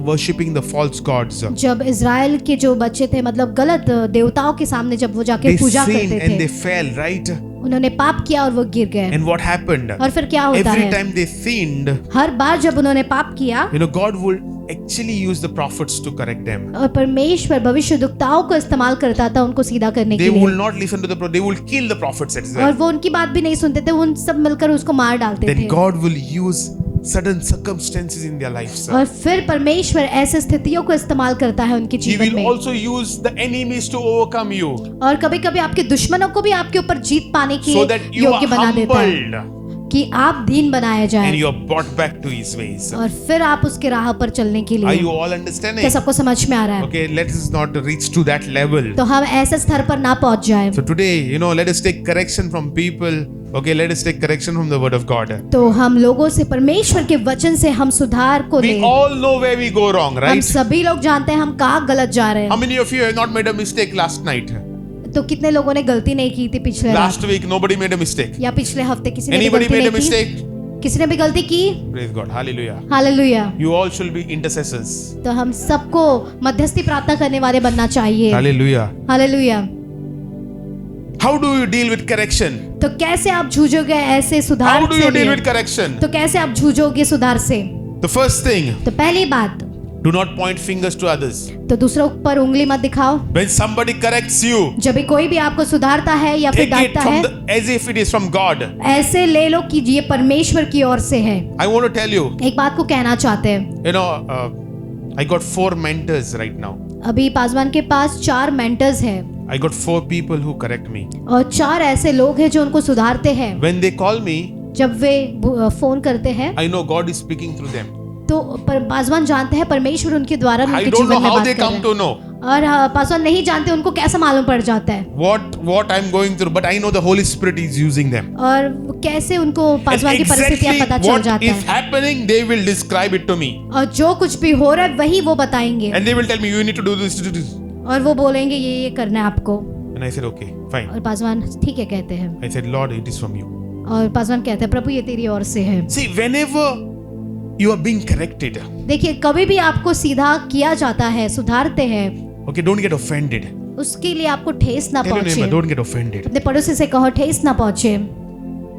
worshipping the false gods, जब इज़राइल के जो बच्चे थे मतलब गलत देवताओं के सामने जब वो जाके they पूजा sinned करते and they थे, fell, right? उन्होंने पाप किया और वो गिर गए। And what happened? और फिर क्या होता Every है? time they sinned, हर बार जब उन्होंने पाप किया, God would actually use the prophets to correct them. और परमेश्वर भविष्यद्वक्ताओं को इस्तेमाल करता था उनको सीधा करने They के will लिए। not listen to the prophet. They will kill the prophets as और well. वो उनकी बात भी नहीं सुनते थे, उन सब मिलकर उसको मार डालते Then थे। God will use sudden circumstances in their lives. और फिर परमेश्वर ऐसे स्थितियों को इस्तेमाल करता है उनके He जीवन will में। also use the enemies to overcome you, और कभी कभी आपके दुश्मनों को भी आपके ऊपर जीत पाने के so that you योग्य are बना देता है humbled कि आप दीन बनाए and जाए you are brought back to His ways. और फिर आप उसके राह पर चलने के Are लिए। you all क्या understanding? सबको समझ में आ रहा है? Okay, let us not reach to that level. तो हम ऐसे स्तर पर ना पहुंच जाए। So today, let us take correction from people. Okay, let us take correction from the word of God. तो हम लोगों से परमेश्वर के वचन से हम सुधार को We लें। all know where we go wrong, हम right? सभी लोग जानते हैं हम कहाँ गलत जा रहे How हैं। many of you have not made a mistake last night? तो कितने लोगों ने गलती नहीं की थी पिछले रात Last week, nobody made a mistake. या पिछले हफ्ते किसी ने भी Anybody गलती made a नहीं की? mistake? किसी ने भी गलती की? Praise God. Hallelujah. Hallelujah. You all should be intercessors. तो हम सबको मध्यस्थी प्रार्थना करने वाले बनना चाहिए। Hallelujah. Hallelujah. How do you deal with correction? तो कैसे आप जूझोगे ऐसे सुधार How do से you deal लिए? with correction? तो कैसे आप जूझोगे सुधार से? The first thing, तो पहली बात, do not point fingers to others. तो दूसरों पर उंगली मत दिखाओ। When somebody corrects you, जब भी कोई भी आपको सुधारता है या फिर take it डांटता है, as if it is from God. ऐसे ले लो कि ये परमेश्वर की ओर से है। I want to tell you, एक बात को कहना चाहते हैं, I got 4 mentors right now. अभी पासवान के पास 4 मेंटर्स हैं I got 4 people who correct me. और 4 ऐसे लोग हैं जो उनको सुधारते हैं। When they call me, जब वे फोन करते हैं I know God is speaking through them. तो पासवान जानते हैं परमेश्वर उनके द्वारा I उनके don't know जीवन में how बात they कर come रहे to हैं। know और पासवान नहीं जानते उनको कैसा मालूम पड़ जाता है what I'm going through, but I know the Holy Spirit is using them. और कैसे उनको And पासवान की परिस्थितियां पता exactly चल what जाता is है happening, they will describe it to me. और जो कुछ भी हो रहा है वही वो बताएंगे And they will tell me, you need to do this. और वो बोलेंगे ये करना है आपको। And I said, okay, fine. और पासवान ठीक है कहते हैं। I said, Lord, it is from you. और पासवान कहते हैं प्रभु ये तेरी ओर से है। See, whenever you are being corrected, देखिए कभी भी आपको सीधा किया जाता है, सुधारते हैं, okay, don't get offended. उसके लिए आपको ठेस ना Tell your पहुंचे। neighbor, don't get offended. अपने पड़ोसी से कहो ठेस ना पहुंचे,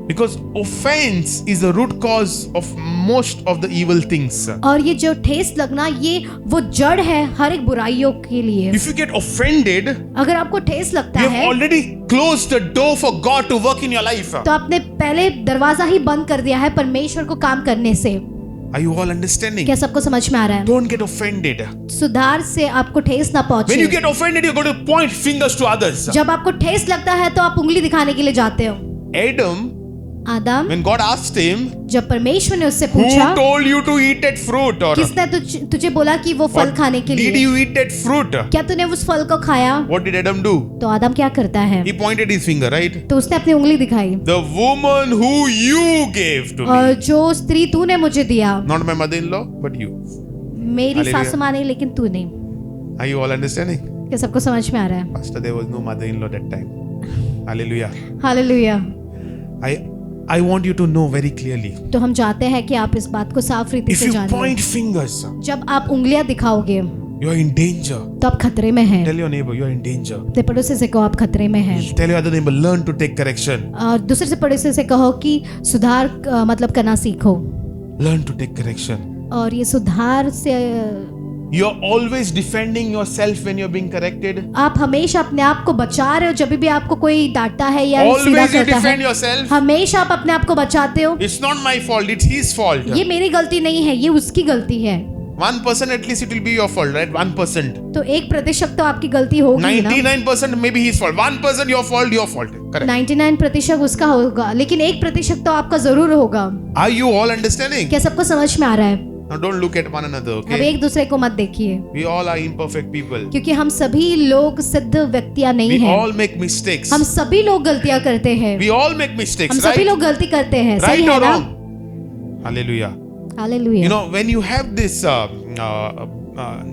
Because offense is the root cause of most of the evil things. और ये जो ठेस लगना ये वो जड़ है हर एक बुराइयों के लिए। If you get offended, अगर आपको ठेस लगता you have है already closed the door for God to work in your life. तो आपने पहले दरवाजा ही बंद कर दिया है परमेश्वर को काम करने से। Are you all understanding? क्या सबको समझ में आ रहा है? Don't get offended. सुधार से आपको ठेस ना When you पहुंचे। get offended, you're going to point fingers to others. जब आपको ठेस लगता है तो आप उंगली दिखाने के लिए जाते हो। Adam, Adam, when God asked him, जब परमेश्वर ने उससे who पूछा told you to eat that fruit? Or किसने तुझे बोला कि वो फल खाने के did लिए, you eat that fruit? क्या तूने उस फल को खाया? What did Adam do? तो आदम क्या करता है? He pointed his finger, right? तो उसने अपनी उंगली दिखाई, The woman who you gave to और me. जो स्त्री तूने मुझे दिया, Not my mother-in-law, but you. मेरी Hallelujah. सासू माँ नहीं लेकिन तूने। Are you all understanding? क्या सबको समझ में आ रहा है? Pastor, there was no mother-in-law that time. Hallelujah. Hallelujah. I want you to know very clearly. तो हम चाहते हैं कि आप इस बात को साफ रीति If से you जानें। point fingers, जब आप उंगलियां दिखाओगे you are in danger. तो आप खतरे में हैं। Tell your neighbor you are in danger. अपने पड़ोसी से कहो आप खतरे में हैं। Tell your other neighbor learn to take correction. और दूसरे से पड़ोसी से कहो कि सुधार मतलब करना सीखो। Learn to take correction. और ये सुधार से You are always defending yourself when you are being corrected. आप हमेशा अपने आप को बचा रहे हो जब भी आपको कोई डांटता है या सीधा Always you करता defend है। yourself. हमेशा आप अपने आप को बचाते हो। It's not my fault, it's his fault. ये मेरी गलती नहीं है, ये उसकी गलती है। 1% at least it will be your fault, right? 1%. तो 1% तो आपकी गलती होगी ही ना। 99% maybe his fault. 1% your fault, your fault. Correct. 99% उसका होगा, लेकिन 1% तो आपका जरूर होगा। Are you all understanding? क्या सबको समझ में आ रहा है? Now don't look at one another, अब okay? एक दूसरे को मत देखिए, We all are imperfect people. क्योंकि हम सभी लोग सिद्ध व्यक्तियां नहीं We हैं। all make mistakes. हम सभी लोग गलतियां करते हैं। We all make mistakes, हम सभी right? लोग गलती करते हैं, सही Right है or ना? wrong? Hallelujah. You hallelujah. know, when you have this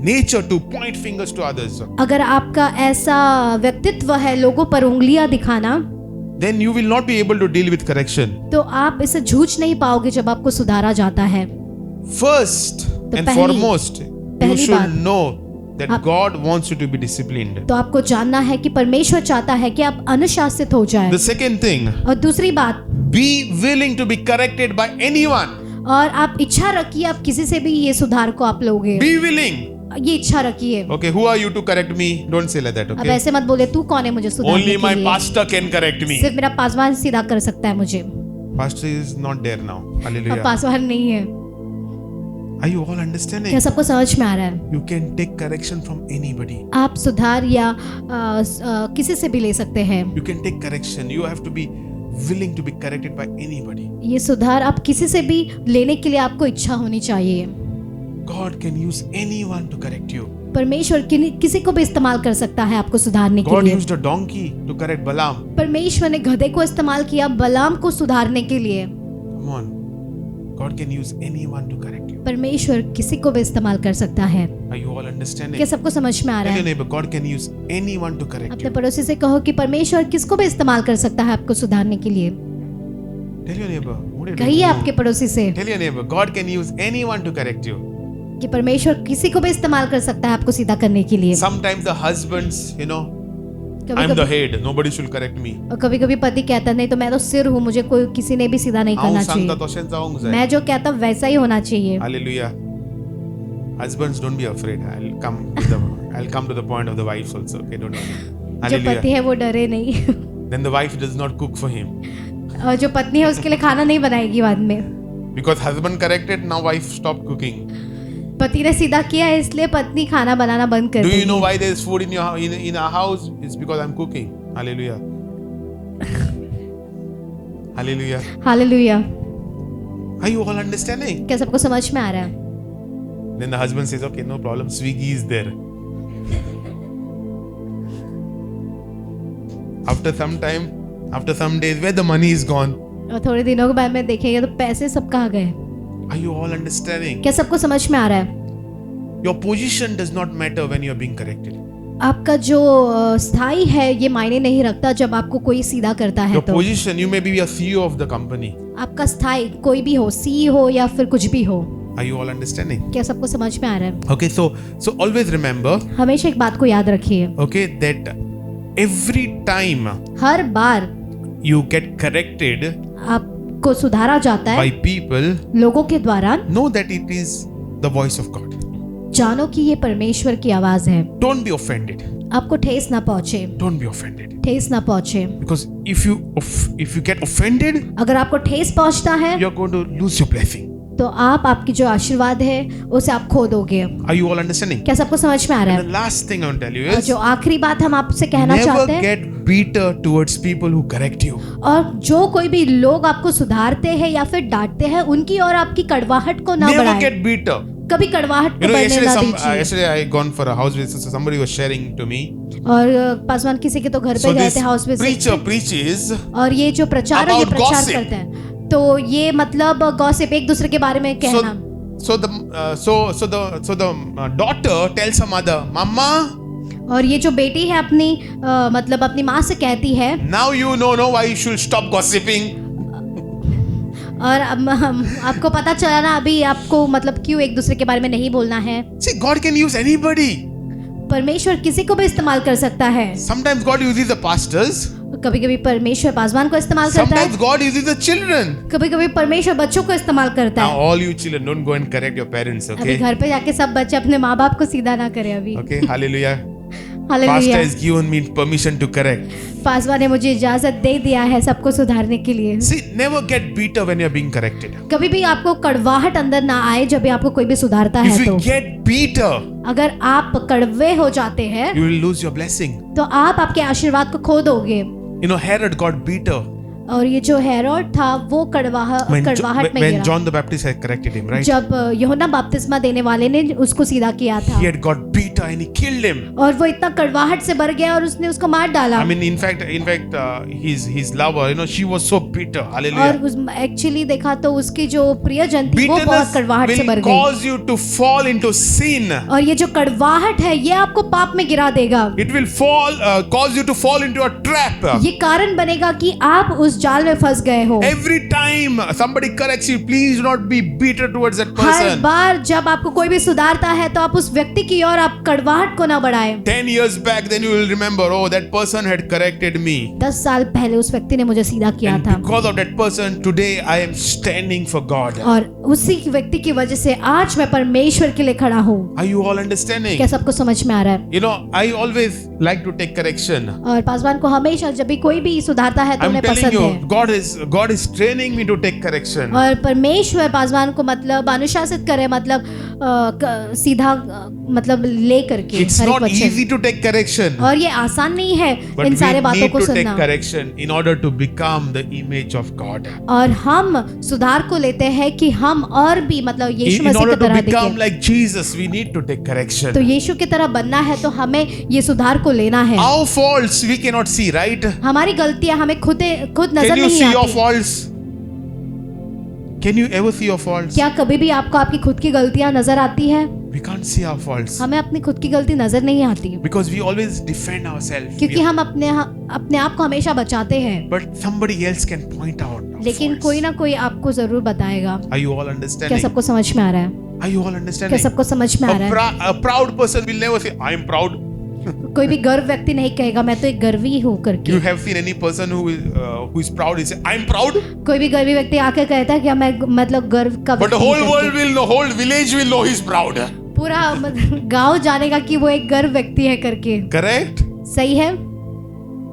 nature to point fingers to others, अगर आपका ऐसा व्यक्तित्व है लोगों पर उंगलियां दिखाना, then you will not be able to deal with correction. तो आप इसे झूठ नहीं पाओगे जब आपको सुधारा जाता है। First and पहली- foremost, you पहली should बात। know that आप- God wants you to be disciplined. तो आपको जानना है कि परमेश्वर चाहता है कि आप अनुशासित हो जाए। The second thing, और दूसरी बात, be willing to be corrected by anyone. और आप इच्छा रखिए आप किसी से भी ये सुधार को आप लोगे, Be willing. ये इच्छा रखिए। Okay, who are you to correct me? Don't say like that, अब okay? ऐसे मत बोले तू कौन है मुझे सुधारने Only my के लिए। pastor can correct me. सिर्फ मेरा पासवान सीधा कर सकता है मुझे। Pastor is not there now. अब Hallelujah. पासवान नहीं है। Are you all understanding? क्या सबको समझ में आ रहा है? You can take correction from anybody. आप सुधार या किसी से भी ले सकते हैं। You can take correction. You have to be willing to be corrected by anybody. ये सुधार आप किसी से भी लेने के लिए आपको इच्छा होनी चाहिए। God can use anyone to correct you. परमेश्वर किसी को भी इस्तेमाल कर सकता है आपको सुधारने के God लिए। used a donkey to correct Balaam. परमेश्वर ने गधे को इस्तेमाल किया बलाम को सुधारने के लिए। Come on. God can use anyone to correct you. परमेश्वर किसी को भी इस्तेमाल कर सकता है। Are you all understanding? क्या सबको समझ में आ रहा Tell your है? neighbor, God can use anyone to correct अपने you. पड़ोसी से कहो कि परमेश्वर किसको भी इस्तेमाल कर सकता है आपको सुधारने के लिए। Tell your neighbor. What are you कहिए doing? आपके पड़ोसी से Tell your neighbor, God can use anyone to correct you. कि परमेश्वर किसी को भी इस्तेमाल कर सकता है आपको सीधा करने के लिए। Sometimes the husbands, you know, कभी I'm the कभी head. Nobody should correct me. और कभी कभी पति कहता नहीं तो मैं तो सिर हूँ, मुझे कोई किसी ने भी सीधा नहीं करना Aung sang चाहिए। ta toshen sa aung zai. मैं जो कहता हूँ वैसा ही होना चाहिए। Hallelujah. Husbands, don't be afraid. I'll come to the point of the wives also. Okay, don't worry. जो पति Hallelujah. है वो डरे नहीं। Then the wife does not cook for him. और जो पत्नी है उसके लिए खाना नहीं बनाएगी बाद में। Because husband corrected, now wife stopped cooking. पति ने सीधा किया है इसलिए पत्नी खाना बनाना बंद कर Do you देगी। know why there is food in our house? It's because I'm cooking. Hallelujah. Hallelujah. Hallelujah. Are you all understanding? क्या सबको समझ में आ रहा है? Then the husband says, okay, no problem. Swiggy is there. After some time, after some days, where the money is gone? और थोड़े दिनों के बाद में देखेंगे तो पैसे सब कहाँ गए? Are you all understanding? क्या सबको समझ में आ रहा है? Your position does not matter when you are being corrected. आपका जो स्थाई है ये मायने नहीं रखता जब आपको कोई सीधा करता है Your तो। position, you may be a CEO of the company. आपका स्थाई कोई भी हो, सी हो या फिर कुछ भी हो। Are you all understanding? क्या सबको समझ में आ रहा है? Okay, so always remember, हमेशा एक बात को याद रखिए, okay, that every time her bar you get corrected आपको सुधारा जाता by है people, लोगों के द्वारा, know that it is the voice of God. जानो कि ये परमेश्वर की आवाज है। Don't be offended. आपको ठेस ना पहुंचे, Don't be offended. ठेस ना पहुंचे। Because if you get offended, अगर आपको ठेस पहुंचता है you're going to lose your blessing. तो आप आपकी जो आशीर्वाद है उसे आप खो दोगे। Are you all understanding? क्या सबको समझ में आ रहा And the है? last thing I want to tell you और is, जो आखिरी बात हम आपसे कहना never चाहते हैं, get bitter towards people who correct you. और जो कोई भी लोग आपको सुधारते हैं या फिर डांटते हैं उनकी और आपकी कड़वाहट को ना Never बढ़ाएं। get bitter. कभी कड़वाहट को You know, बढ़ने ना दीजिए। yesterday I gone for a house visit, so somebody was sharing to me. और पासवान किसी के तो घर So पे गए this थे हाउस विजिट, preacher preaches और ये जो प्रचारक ये about प्रचार gossip. करते हैं, तो ये मतलब गॉसिप, एक दूसरे के बारे में कहना। so the daughter tells her mother, Mama, और ये जो बेटी है अपनी मतलब अपनी माँ से कहती है, now you know why you should stop gossiping. और अब आपको पता चला ना अभी आपको मतलब क्यों एक दूसरे के बारे में नहीं बोलना है। See, God can use anybody. परमेश्वर किसी को भी इस्तेमाल कर सकता है। Sometimes God uses the pastors. कभी कभी परमेश्वर पासवान को इस्तेमाल करता है, Sometimes God uses the children. कभी कभी परमेश्वर बच्चों को इस्तेमाल करता Now है। all you children, don't go and correct your parents, अभी okay? घर पे जाके सब बच्चे अपने माँ बाप को सीधा ना करें अभी। Okay, hallelujah. Pastor hallelujah. has given me permission to correct. Paswan ने मुझे इजाजत दे दिया है सबको सुधारने के लिए। See, never get bitter when you're being corrected. कभी भी आपको कड़वाहट अंदर ना आए जब भी आपको कोई भी सुधारता If है you तो। get bitter, अगर आप कड़वे हो जाते हैं you will lose your blessing. तो आप आपके आशीर्वाद को खो दोगे। You know, Herod got bitter और ये जो हेरोड था वो कड़वाहट में when गिरा John the Baptist had corrected him, right? जब यूहन्ना बपतिस्मा देने वाले ने उसको सीधा किया था, He had got bitter and he killed him. और वो इतना कड़वाहट से भर गया और उसने उसको मार डाला। I mean, in fact, his lover, you know, she was so bitter. Hallelujah. और उस एक्चुअली देखा तो उसकी जो प्रियजन थी वो बहुत Bitterness कड़वाहट से भर will गई, cause you to fall into sin. और ये जो कड़वाहट है ये आपको पाप में गिरा देगा। It will cause you to fall into a trap. ये कारण बनेगा कि आप उस जाल में फंस गए हो। Every time somebody corrects you, please do not be bitter towards that her person. बार जब आपको कोई भी सुधारता है तो आप उस व्यक्ति की ओर आप कड़वाहट को ना बढ़ाएं। 10 years back, then you will remember, oh, that person had corrected me. 10 साल पहले उस व्यक्ति ने मुझे सीधा किया And था, because of that person, today I am standing for God. और उसी व्यक्ति की वजह से आज मैं परमेश्वर के लिए खड़ा हूँ। Are you all understanding? क्या सबको समझ में आ रहा है? You know, I always like to take correction. और पासवान को हमेशा जब भी कोई भी सुधारता है तो I'm उन्हें telling पसंद you, है, God is training me to take correction. और परमेश्वर पासवान को मतलब अनुशासित करे, मतलब सीधा मतलब ले करके It's हर एक not वचन। easy to take correction, और ये आसान नहीं है but इन सारे we बातों need को to take सुनना। correction in order to become the image of God. और हम सुधार को लेते हैं कि हम और भी मतलब यीशु In मसीह order की to तरह become दिखें। like Jesus, we need to take correction. तो यीशु की तरह बनना है तो हमें ये सुधार को लेना है। Our faults we cannot see, right? हमारी गलतियां हमें खुद नजर Can you नहीं see your आती। faults? Can you ever see your faults? क्या कभी भी आपको आपकी खुद की गलतियां नजर आती है? We can't see our faults हमें अपनी खुद की गलती नजर नहीं आती, because we always defend ourselves. क्योंकि हम अपने आप को हमेशा बचाते हैं, But somebody else can point out our लेकिन faults. कोई ना कोई आपको जरूर बताएगा। Are you all क्या understanding? सबको समझ में आ रहा है? Are you all क्या understanding? सबको समझ में आ रहा है? A proud person will never say, I am proud. कोई भी गर्व व्यक्ति नहीं कहेगा मैं तो एक गर्वी हूँ करके। You have seen any person who is proud, he say, I am proud. कोई भी गर्वी व्यक्ति आके कहता है कि मैं मतलब गर्व का But the व्यक्ति हूँ whole करके। world will know, whole village will know he's proud. पूरा मतलब गांव जानेगा कि वो एक गर्व व्यक्ति है करके। Correct? सही है,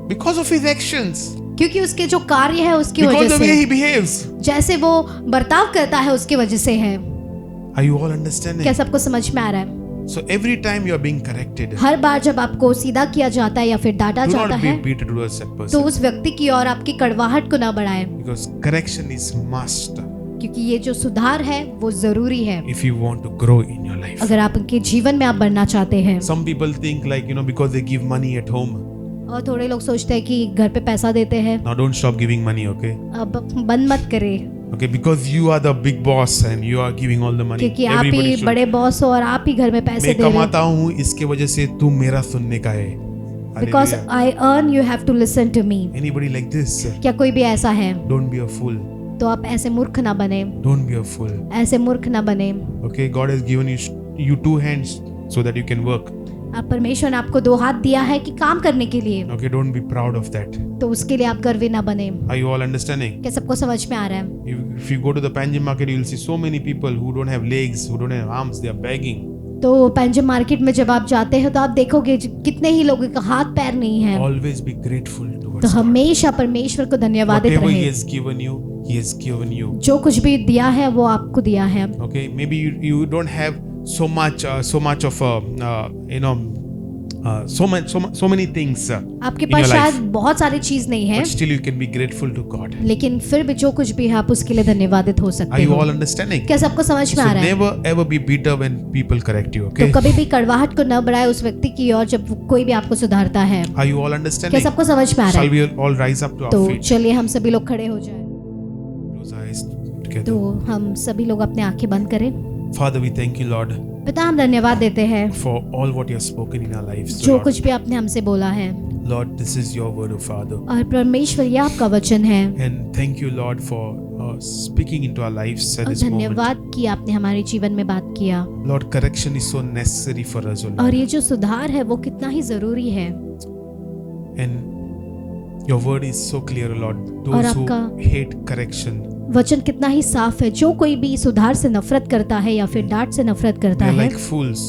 Because of his actions. क्योंकि उसके जो कार्य है उसकी Because वजह the way से, he behaves. जैसे वो बर्ताव करता है उसकी वजह से है। Are you all understanding? क्या सबको समझ में आ रहा है? So every time you are being corrected, हर बार जब आपको सीधा किया जाता है या फिर डांटा do जाता not be है bitter towards that तो person. उस व्यक्ति की और आपकी कड़वाहट को ना बढ़ाएं, Because correction is must क्योंकि ये जो सुधार है वो जरूरी है if you want to grow in your life. अगर आप उनके जीवन में आप बढ़ना चाहते हैं। Some people think like, because they give money at home. और थोड़े लोग सोचते हैं कि घर पे पैसा देते हैं, Now don't stop giving money, okay? अब बंद मत करें, Okay, because you are the big boss and you are giving all the money. क्योंकि आप Everybody ही should. बड़े बॉस हो और आप ही घर में पैसे मैं दे रहे कमाता हो. हूँ इसके वजह से तू मेरा सुनने का है. Because Hallelujah. I earn, you have to listen to me. Anybody like this? क्या कोई भी ऐसा है? Don't be a fool. तो आप ऐसे मूर्ख ना बने. Don't be a fool. ऐसे मूर्ख ना बने. Okay, God has given you two hands so that you can work. आप परमेश्वर ने आपको 2 हाथ दिया है कि काम करने के लिए. Okay, don't be proud of that. तो उसके लिए आप गर्वी ना बने. Are you all understanding? क्या सबको समझ में आ रहा है? If you go to the Panjim market, you'll see so many people who don't have legs, who don't have arms, they are begging. तो पैंजम मार्केट में जब आप जाते हैं तो आप देखोगे कितने ही लोगों का हाथ पैर नहीं है. Always be grateful towards तो God. हमेशा परमेश्वर को धन्यवादित Whatever He रहे. has given you, He has given you. जो कुछ भी दिया है वो आपको दिया है. Okay, maybe you don't have so much of so many things आपके in पास your शायद life, बहुत सारी चीज नहीं है, but still you can be grateful to God. लेकिन फिर भी जो कुछ भी है आप उसके लिए धन्यवादित हो Are सकते you हो. all understanding? क्या सबको समझ में So आ रहा है? never ever be bitter when people correct you. तो Okay? कभी भी कड़वाहट को न बढ़ाए उस व्यक्ति की ओर जब कोई भी आपको सुधारता है. Are you all क्या understanding? सबको समझ में आ रहा Shall है? we all rise up to our तो feet? चलिए हम सभी लोग खड़े हो जाएं. Close our eyes तो together. हम सभी लोग अपने आंखें बंद करें. Father, we thank you, Lord, पिता हम धन्यवाद देते हैं for all what you have spoken in our lives. जो Lord. कुछ भी आपने हमसे बोला है. Lord, this is your word, O Father. और परमेश्वर ये आपका वचन है. And thank you, Lord, for speaking into our lives at और this moment. धन्यवाद कि आपने हमारे जीवन में बात किया. Lord, correction is so necessary for us, O Lord. और ये जो सुधार है वो कितना ही जरूरी है. And your word is so clear, O Lord. और Those who आपका- hate correction, वचन कितना ही साफ है. जो कोई भी सुधार से नफरत करता है या फिर डांट से नफरत करता they are है like fools.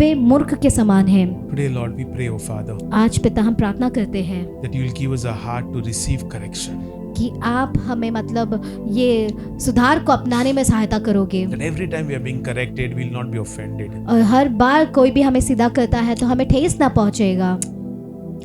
वे मूर्ख के समान हैं. Today, Lord, we pray, O Father, आज पिता हम प्रार्थना करते हैं that you will give us a heart to receive correction. कि आप हमें मतलब ये सुधार को अपनाने में सहायता करोगे. That every time we are being corrected, we will not be offended. और हर बार कोई भी हमें सीधा करता है तो हमें ठेस ना पहुंचेगा.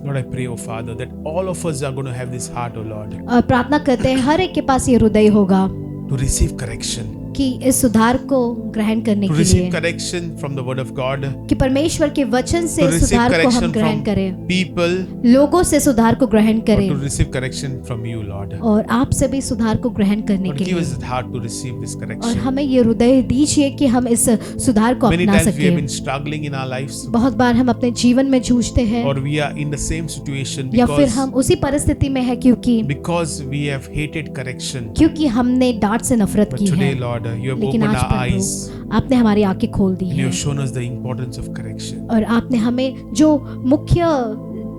Lord, I pray, O Father, that all of us are going to have this heart, O Lord, और प्रार्थना करते हैं हर एक के पास ये हृदय होगा to receive correction. कि इस सुधार को ग्रहण करने To के receive लिए correction from the word of God. कि परमेश्वर के वचन To से receive सुधार को हम correction ग्रहण from करें. people. लोगों से सुधार को ग्रहण Or करें to receive correction from you, Lord. और आपसे भी सुधार को ग्रहण करने Lord, के give लिए. us that heart to receive this और correction. हमें ये हृदय दीजिए कि हम इस सुधार को Many अपना times we have सकें. been struggling in our lives, बहुत बार हम अपने जीवन में जूझते हैं or we are in the same situation या फिर because हम उसी परिस्थिति में है क्योंकि we have hated correction. हमने डांट से नफरत But की है. today, Lord, you have लेकिन opened आज our eyes प्रभु आपने हमारी आंखें खोल दी and you हैं have shown us the importance of correction. और आपने हमें जो मुख्य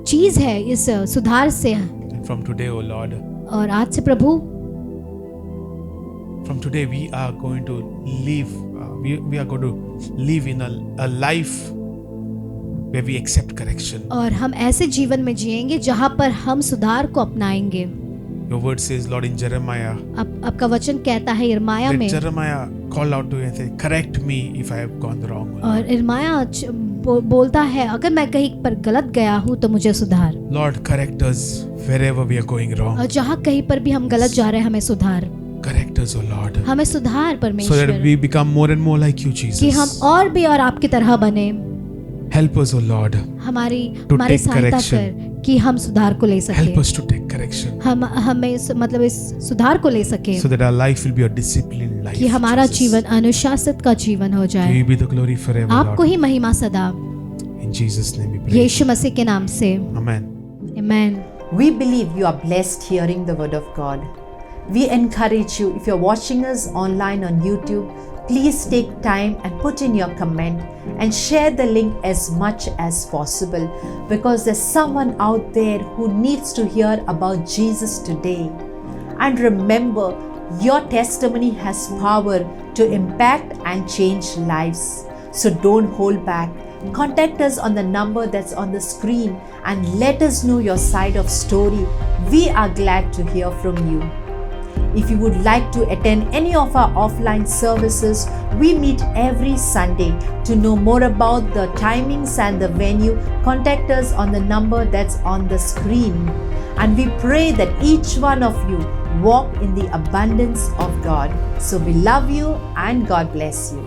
चीज है इस सुधार से. And from today, oh Lord, और आज से प्रभु from today we are going to live. We are going to live in a life where we accept correction. और हम ऐसे जीवन में जिएंगे जहां पर हम सुधार को अपनाएंगे. Your word says, Lord, in Jeremiah, आपका वचन कहता है यिर्मयाह let में. Jeremiah call out to you and say, correct me if I have gone wrong. O Lord. और यिर्मयाह बोलता है अगर मैं कहीं पर गलत गया हूँ तो मुझे सुधार. Lord, correct us wherever we are going wrong. और जहाँ कहीं पर भी हम गलत जा रहे हैं हमें सुधार. Correct us, O Lord, हमें सुधार so that परमेश्वर we become more and more like you, कि हम Jesus. और भी और आपकी तरह बने. Help us, O Lord. हमारी To हमारी take सहायता correction. कर कि हम सुधार को ले Help सके. us to take correction हमें मतलब इस सुधार को ले सके so that our life will be a disciplined life. कि हमारा Jesus. जीवन अनुशासित का जीवन हो To जाए. you be the glory forever, आपको Lord. ही महिमा सदा. In Jesus' name we pray. यीशु मसीह के नाम से. Amen. Amen. We believe you are blessed hearing the word of God. We encourage you, if you're watching us online on YouTube, please take time and put in your comment and share the link as much as possible, because there's someone out there who needs to hear about Jesus today. And remember, your testimony has power to impact and change lives. So don't hold back. Contact us on the number that's on the screen and let us know your side of story. We are glad to hear from you. If you would like to attend any of our offline services, we meet every Sunday. To know more about the timings and the venue, contact us on the number that's on the screen. And we pray that each one of you walk in the abundance of God. So we love you and God bless you.